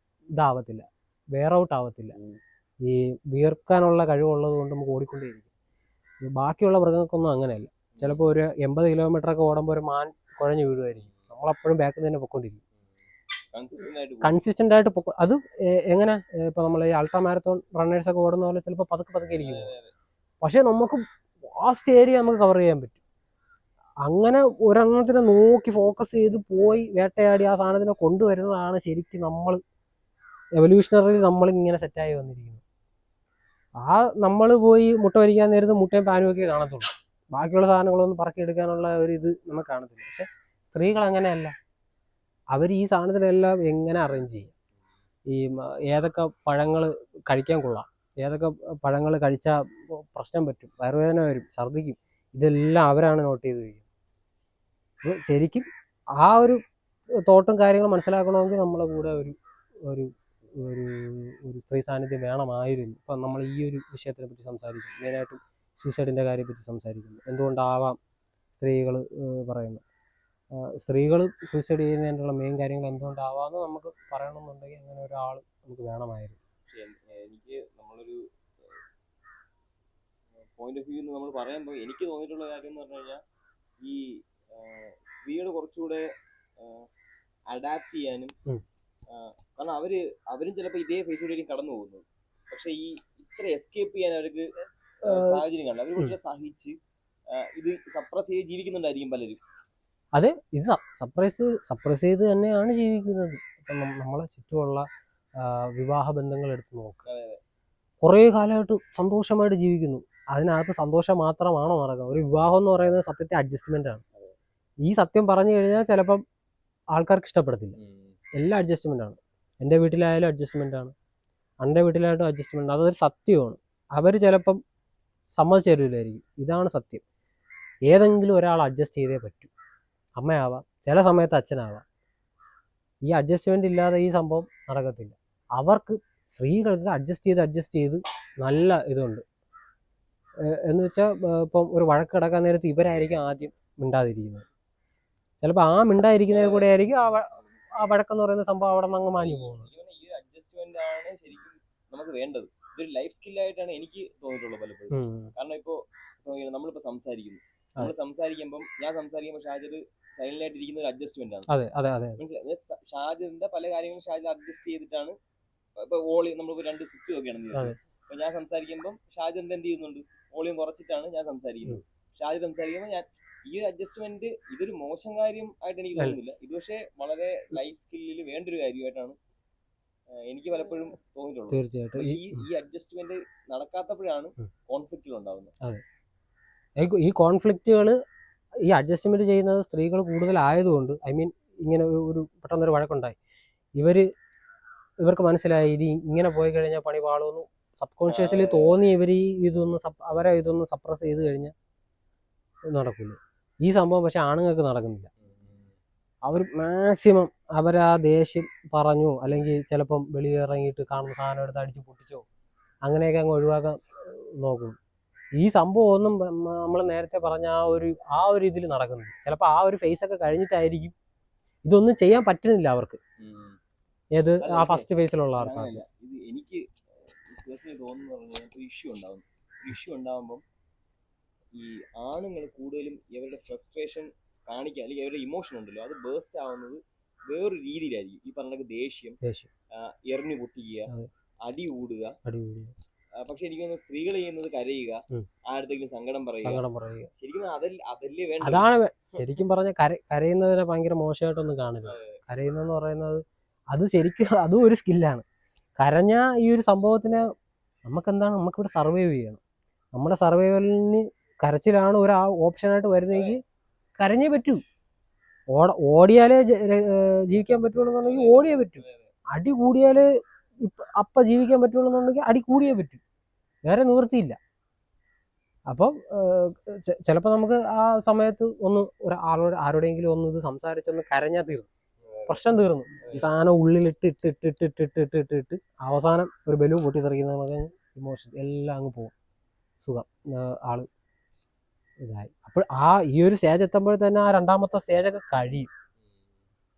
ഇതാവത്തില്ല, വെയർ ഔട്ട് ആവത്തില്ല. ഈ വിയർക്കാനുള്ള കഴിവുള്ളത് കൊണ്ട് നമുക്ക് ഓടിക്കൊണ്ടേയിരിക്കും. ബാക്കിയുള്ള മൃഗങ്ങൾക്കൊന്നും അങ്ങനെയല്ല. ചിലപ്പോൾ ഒരു 80 കിലോമീറ്ററൊക്കെ ഓടുമ്പോൾ ഒരു മാൻ കുഴഞ്ഞു വീഴുമായിരിക്കും, നമ്മളപ്പോഴും ബാക്കിൽ തന്നെ പൊയ്ക്കൊണ്ടിരിക്കും, കൺസിസ്റ്റന്റ് ആയിട്ട് അത് എങ്ങനെ ഇപ്പൊ നമ്മൾ ഈ അൾട്രാ മാരത്തോൺ റണ്ണേഴ്സ് ഒക്കെ ഓടുന്ന പോലെ ചിലപ്പോൾ പതുക്കെ ഇരിക്കും, പക്ഷെ നമുക്ക് വാസ്റ്റ് ഏരിയ നമുക്ക് കവർ ചെയ്യാൻ പറ്റും. അങ്ങനെ ഒരെണ്ണത്തിനെ നോക്കി ഫോക്കസ് ചെയ്ത് പോയി വേട്ടയാടി ആ സാധനത്തിനെ കൊണ്ടുവരുന്നതാണ് ശരിക്കും നമ്മൾ എവല്യൂഷണറി നമ്മളിങ്ങനെ സെറ്റായി വന്നിരിക്കുന്നത്. ആ നമ്മൾ പോയി മുട്ട വരിക്കാൻ നേരത്ത് മുട്ടയും പാനും ഒക്കെ കാണത്തുള്ളൂ, ബാക്കിയുള്ള സാധനങ്ങളൊന്നും പറക്കിയെടുക്കാനുള്ള ഒരു ഇത് നമുക്ക് കാണത്തില്ല. പക്ഷെ സ്ത്രീകൾ അങ്ങനെയല്ല, അവർ ഈ സാധനത്തിനെല്ലാം എങ്ങനെ അറേഞ്ച് ചെയ്യും, ഈ ഏതൊക്കെ പഴങ്ങൾ കഴിക്കാൻ കൊള്ളാം, ഏതൊക്കെ പഴങ്ങൾ കഴിച്ചാൽ പ്രശ്നം പറ്റും, വയറുവേദന വരും, ഛർദ്ദിക്കും, ഇതെല്ലാം അവരാണ് നോട്ട് ചെയ്ത് വയ്ക്കുന്നത്. ശരിക്കും ആ ഒരു തോട്ടും കാര്യങ്ങളും മനസ്സിലാക്കണമെങ്കിൽ നമ്മളെ കൂടെ ഒരു ഒരു ഒരു സ്ത്രീ സാന്നിധ്യം വേണമായിരുന്നു. ഇപ്പം നമ്മൾ ഈ ഒരു വിഷയത്തിനെ പറ്റി സംസാരിക്കും, മെയിനായിട്ടും സൂസൈഡിൻ്റെ കാര്യത്തെപ്പറ്റി സംസാരിക്കുന്നു. എന്തുകൊണ്ടാവാം സ്ത്രീകൾ പറയുന്നത്, സ്ത്രീകൾ സൂസൈഡ് ചെയ്യുന്നതിനുള്ള മെയിൻ കാര്യങ്ങൾ എന്തുകൊണ്ടാവാമെന്ന് നമുക്ക് പറയണമെന്നുണ്ടെങ്കിൽ അങ്ങനെ ഒരാൾ നമുക്ക് വേണമായിരുന്നു. പക്ഷേ എനിക്ക് നമ്മളൊരു പോയിന്റ് ഓഫ് വ്യൂ നമ്മൾ പറയുമ്പോൾ എനിക്ക് തോന്നിയിട്ടുള്ള കാര്യം എന്ന് പറഞ്ഞു കഴിഞ്ഞാൽ ഈ സ്ത്രീകൾ കുറച്ചുകൂടെ അഡാപ്റ്റ് ചെയ്യാനും, കാരണം അവരും ചിലപ്പോൾ ഇതേ ഫേസിലൂടെയും കടന്നു പോകുന്നത്, പക്ഷെ ഈ ഇത്ര എസ്കേപ്പ് ചെയ്യാൻ അവർക്ക് സാഹചര്യം കാണില്ല. അവർ കുറച്ച് സഹിച്ച് ഇത് സപ്രസ് ചെയ്ത് ജീവിക്കുന്നുണ്ടായിരിക്കും പലരും. അതെ, ഇത് സപ്രസ് ചെയ്ത് തന്നെയാണ് ജീവിക്കുന്നത്. ഇപ്പം നമ്മളെ ചുറ്റുമുള്ള വിവാഹ ബന്ധങ്ങൾ എടുത്ത് നോക്കുക, കുറേ കാലമായിട്ട് സന്തോഷമായിട്ട് ജീവിക്കുന്നു. അതിനകത്ത് സന്തോഷം മാത്രമാണോ നടക്കുന്നത്? ഒരു വിവാഹം എന്ന് പറയുന്നത് സത്യത്തെ അഡ്ജസ്റ്റ്മെന്റ് ആണ്. ഈ സത്യം പറഞ്ഞു കഴിഞ്ഞാൽ ചിലപ്പം ആൾക്കാർക്ക് ഇഷ്ടപ്പെടത്തില്ല. എല്ലാം അഡ്ജസ്റ്റ്മെന്റ് ആണ്. എൻ്റെ വീട്ടിലായാലും അഡ്ജസ്റ്റ്മെന്റ് ആണ്, എൻ്റെ വീട്ടിലായിട്ടും അഡ്ജസ്റ്റ്മെന്റ്. അതൊരു സത്യമാണ്. അവർ ചിലപ്പം സമ്മതിച്ചു തരില്ലായിരിക്കും. ഇതാണ് സത്യം. ഏതെങ്കിലും ഒരാൾ അഡ്ജസ്റ്റ് ചെയ്തേ പറ്റൂ. അമ്മയാവാം, ചില സമയത്ത് അച്ഛനാവാം. ഈ അഡ്ജസ്റ്റ്മെന്റ് ഇല്ലാതെ ഈ സംഭവം നടക്കത്തില്ല. അവർക്ക് സ്ത്രീകൾക്ക് അഡ്ജസ്റ്റ് ചെയ്ത് നല്ല ഇതുണ്ട്. എന്ന് വെച്ചാൽ ഇപ്പം ഒരു വഴക്ക് കിടക്കാൻ നേരത്ത് ഇവരായിരിക്കും ആദ്യം മിണ്ടാതിരിക്കുന്നത്. ചിലപ്പോൾ ആ മിണ്ടാതിരിക്കുന്നതിൽ കൂടെ ആയിരിക്കും ആ വഴക്കെന്ന് പറയുന്ന സംഭവം അവിടെ നിന്ന് അങ്ങ് മാഞ്ഞു പോകുന്നത്. ഈ അഡ്ജസ്റ്റ്മെന്റ് ആണ് ശരിക്കും നമുക്ക് വേണ്ടത്. ഇതൊരു ലൈഫ് സ്കില്ലായിട്ടാണ് എനിക്ക് തോന്നിയിട്ടുള്ളത് പലപ്പോഴും. കാരണം ഇപ്പോൾ നമ്മളിപ്പോൾ സംസാരിക്കുമ്പം ഞാൻ സംസാരിക്കുമ്പോൾ ഷാജിദ് സൈലന്റ് ആയിട്ട് ഇരിക്കുന്ന ഒരു അഡ്ജസ്റ്റ്മെന്റ് ആണ്. മനസ്സിലായി? ഷാജിദിന്റെ പല കാര്യങ്ങളും ഷാജിദ് അഡ്ജസ്റ്റ് ചെയ്തിട്ടാണ്. ഇപ്പൊ വോളിയം നമ്മളിപ്പോ 2 സ്വിച്ച് നോക്കുകയാണെന്ന്, അപ്പൊ ഞാൻ സംസാരിക്കുമ്പോൾ ഷാജിദ് എന്ത് ചെയ്യുന്നുണ്ട്, വോളിയം കുറച്ചിട്ടാണ് ഞാൻ സംസാരിക്കുന്നത്. ഷാജിദ് സംസാരിക്കുമ്പോൾ ഞാൻ ഈ ഒരു അഡ്ജസ്റ്റ്മെന്റ് ഇതൊരു മോശം കാര്യം ആയിട്ട് എനിക്ക് തോന്നുന്നില്ല. ഇത് പക്ഷേ വളരെ ലൈഫ് സ്കില്ലിൽ വേണ്ടൊരു കാര്യമായിട്ടാണ് എനിക്ക് പലപ്പോഴും തോന്നിയിട്ടുള്ളത്. തീർച്ചയായിട്ടും ഈ അഡ്ജസ്റ്റ്മെന്റ് നടക്കാത്തപ്പോഴാണ് കോൺഫ്ലിക്റ്റുകൾ ഉണ്ടാകുന്നത്. ഈ കോൺഫ്ലിക്റ്റുകൾ ഈ അഡ്ജസ്റ്റ്മെന്റ് ചെയ്യുന്നത് സ്ത്രീകൾ കൂടുതലായതുകൊണ്ട്, ഐ മീൻ ഇങ്ങനെ ഒരു പെട്ടെന്നൊരു വഴക്കുണ്ടായി, ഇവർക്ക് മനസ്സിലായി ഇത് ഇങ്ങനെ പോയി കഴിഞ്ഞാൽ പണി പാളുമെന്ന് സബ് കോൺഷ്യസ്ലി തോന്നി. അവരെ ഇതൊന്ന് സപ്രസ് ചെയ്ത് കഴിഞ്ഞാൽ നടക്കില്ല ഈ സംഭവം. പക്ഷെ ആണുങ്ങൾക്ക് നടക്കുന്നില്ല. അവർ മാക്സിമം അവരാ ദേഷ്യം പറഞ്ഞു, അല്ലെങ്കിൽ ചിലപ്പം വെളിയിറങ്ങിയിട്ട് കാണുന്ന സാധനം എടുത്ത് അടിച്ച് പൊട്ടിച്ചോ അങ്ങനെയൊക്കെ അങ്ങ് ഒഴിവാക്കാൻ നോക്കും. ഈ സംഭവം ഒന്നും നമ്മൾ നേരത്തെ പറഞ്ഞ ആ ഒരു ഇതിൽ നടക്കുന്നത്. ചിലപ്പോൾ ആ ഒരു ഫേസ് ഒക്കെ കഴിഞ്ഞിട്ടായിരിക്കും ഇതൊന്നും ചെയ്യാൻ പറ്റുന്നില്ല അവർക്ക്. ഏത് ആ ഫസ്റ്റ് ഫേസിലുള്ള ആൾക്കാർ. ഇത് എനിക്ക് തോന്നുന്നു പറഞ്ഞാൽ ഒരു ഇഷ്യൂ ഉണ്ടാവുമ്പം ഈ ആണുങ്ങൾ കൂടുതലും ഇവരുടെ ഫ്രസ്ട്രേഷൻ കാണിക്കുക, അല്ലെങ്കിൽ ഇവരുടെ ഇമോഷൻ ഉണ്ടല്ലോ അത് ബേസ്റ്റ് ആവുന്നത് വേറൊരു രീതിയിലായിരിക്കും. ഈ പറഞ്ഞ ദേഷ്യം, എറിഞ്ഞു പൊട്ടിക്കുക, അടി കൂടുക. പക്ഷെ എനിക്ക് തോന്നുന്നു സ്ത്രീകൾ ചെയ്യുന്നത് കരയുക, ആരുടെങ്കിലും സങ്കടം പറയുക. ശരിക്കും അതല്ലേ വേണ്ട. അതാണ് ശരിക്കും പറഞ്ഞ കരയുന്നതിനെ ഭയങ്കര മോശമായിട്ടൊന്നും കാണില്ല. കരയുന്നെന്ന് പറയുന്നത് അത് ശരിക്കും അതും ഒരു സ്കില്ലാണ്. കരഞ്ഞ ഈ ഒരു സംഭവത്തിന് നമുക്കിവിടെ സർവൈവ് ചെയ്യണം. നമ്മുടെ സർവൈവലിന് കരച്ചിലാണ് ഒരു ഓപ്ഷനായിട്ട് വരുന്നതെങ്കിൽ കരഞ്ഞേ പറ്റൂ. ഓടിയാലേ ജീവിക്കാൻ പറ്റുള്ളൂ എന്നുണ്ടെങ്കിൽ ഓടിയേ പറ്റൂ. അടി കൂടിയാലേ അപ്പം ജീവിക്കാൻ പറ്റുള്ളൂ എന്നുണ്ടെങ്കിൽ അടി കൂടിയേ പറ്റൂ. വേറെ നിവൃത്തിയില്ല. അപ്പം ചിലപ്പോൾ നമുക്ക് ആ സമയത്ത് ഒന്ന് ആരോടെങ്കിലും ഒന്ന് ഇത് സംസാരിച്ചൊന്ന് കരഞ്ഞാൽ തീർന്നു, പ്രശ്നം തീർന്നു. ഈ സാധനം ഉള്ളിലിട്ട് അവസാനം ഒരു ബലൂൺ പൊട്ടിത്തെറിക്കുന്ന ഇമോഷൻ എല്ലാം അങ്ങ് പോകും, സുഖം, ആള് ഇതായി. അപ്പോൾ ഈ ഒരു സ്റ്റേജ് എത്തുമ്പോൾ തന്നെ ആ രണ്ടാമത്തെ സ്റ്റേജൊക്കെ കഴിയും.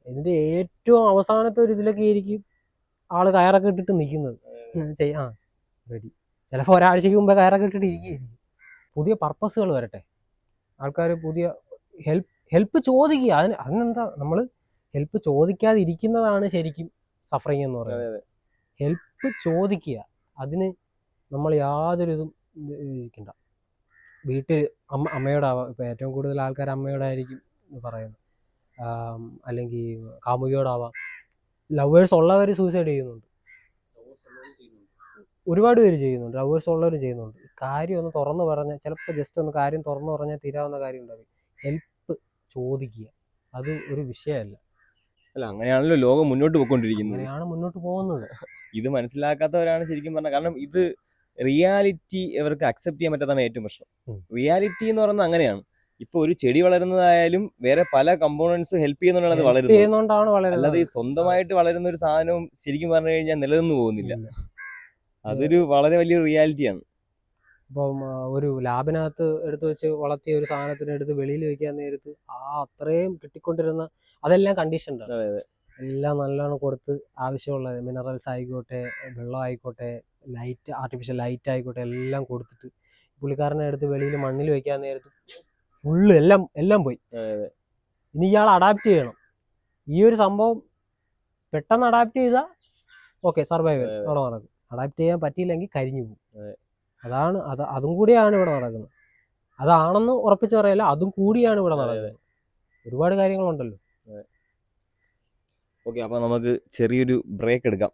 ഇതിന്റെ ഏറ്റവും അവസാനത്തെ ഒരു ഇതിലൊക്കെ ആയിരിക്കും ആള് കയറൊക്കെ ഇട്ടിട്ട് നിൽക്കുന്നത്. റെഡി. ചിലപ്പോൾ ഒരാഴ്ചക്ക് മുമ്പേ കയറൊക്കെ ഇട്ടിട്ട് ഇരിക്കുകയായിരിക്കും. പുതിയ പർപ്പസുകൾ വരട്ടെ, ആൾക്കാർ പുതിയ ഹെൽപ്പ് ചോദിക്കുക. അതിനെന്താ, നമ്മൾ ഹെൽപ്പ് ചോദിക്കാതിരിക്കുന്നതാണ് ശരിക്കും സഫറിങ് എന്ന് പറയുന്നത്. ഹെൽപ്പ് ചോദിക്കുക, അതിന് നമ്മൾ യാതൊരു ഇതും ഇരിക്കണ്ട. വീട്ടിൽ അമ്മയോടാവാം. ഇപ്പം ഏറ്റവും കൂടുതൽ ആൾക്കാർ അമ്മയോടായിരിക്കും പറയുന്നത്, അല്ലെങ്കിൽ കാമുകിയോടാവാം. ലവേഴ്സ് ഉള്ളവർ സൂസൈഡ് ചെയ്യുന്നുണ്ട്, ഒരുപാട് പേര് ചെയ്യുന്നുണ്ട്. ലവേഴ്സ് ഉള്ളവരും ചെയ്യുന്നുണ്ട്. കാര്യം ഒന്ന് തുറന്നു പറഞ്ഞാൽ, ചിലപ്പോൾ ജസ്റ്റ് ഒന്ന് കാര്യം തുറന്നു പറഞ്ഞാൽ തീരാവുന്ന കാര്യം ഉണ്ടാവും. ഹെൽപ്പ് ചോദിക്കുക, അത് ഒരു വിഷയമല്ല. അല്ല, അങ്ങനെയാണല്ലോ ലോകം മുന്നോട്ട് പോയിക്കൊണ്ടിരിക്കുന്നത്. അങ്ങനെയാണ് മുന്നോട്ട് പോകുന്നത്. ഇത് മനസ്സിലാക്കാത്തവരാണ് ശരിക്കും പറഞ്ഞത്. കാരണം ഇത് റിയാലിറ്റി ഇവർക്ക് അക്സെപ്റ്റ് ചെയ്യാൻ പറ്റാത്തതാണ് ഏറ്റവും പ്രശ്നം. റിയാലിറ്റി എന്ന് പറയുന്നത് അങ്ങനെയാണ്. ഇപ്പൊ ഒരു ചെടി വളരുന്നതായാലും വേറെ പല കമ്പോണൻസ് ഹെൽപ്പ് ചെയ്യുന്നതുകൊണ്ടാണ് അത് വളരുന്നത്. അല്ലാതെ ഈ സ്വന്തമായിട്ട് വളരുന്ന ഒരു സാധനവും ശരിക്കും പറഞ്ഞു കഴിഞ്ഞാൽ നിലനിന്ന് പോകുന്നില്ല. അതൊരു വളരെ വലിയ റിയാലിറ്റിയാണ്. ഇപ്പം ഒരു ലാബിനകത്ത് എടുത്തു വെച്ച് വളർത്തിയ ഒരു സാധനത്തിന് എടുത്ത് വെളിയിൽ വെക്കാൻ നേരത്ത് അത്രയും കിട്ടിക്കൊണ്ടിരുന്ന അതെല്ലാം കണ്ടീഷൻഡ്. എല്ലാം നല്ലോണം കൊടുത്ത് ആവശ്യമുള്ള മിനറൽസ് ആയിക്കോട്ടെ, വെള്ളം ആയിക്കോട്ടെ, ലൈറ്റ്, ആർട്ടിഫിഷ്യൽ ലൈറ്റ് ആയിക്കോട്ടെ, എല്ലാം കൊടുത്തിട്ട് പുള്ളിക്കാരനെ എടുത്ത് വെളിയിൽ മണ്ണിൽ വെക്കാൻ നേരത്ത് ഫുള്ള് എല്ലാം പോയി. ഇനി ഇയാൾ അഡാപ്റ്റ് ചെയ്യണം. ഈ ഒരു സംഭവം പെട്ടെന്ന് അഡാപ്റ്റ് ചെയ്താൽ ഓക്കെ, സർവൈവൽ അവിടെ നടക്കും. അഡാപ്റ്റ് ചെയ്യാൻ പറ്റിയില്ലെങ്കിൽ കരിഞ്ഞു പോകും. അതും കൂടിയാണ് ഇവിടെ നടക്കുന്നത്. അതാണെന്ന് ഉറപ്പിച്ച് പറയല്ല, അതും കൂടിയാണ് ഇവിടെ നടക്കുന്നത്. ഒരുപാട് കാര്യങ്ങളുണ്ടല്ലോ. ഓക്കെ, അപ്പോൾ നമുക്ക് ചെറിയൊരു ബ്രേക്ക് എടുക്കാം.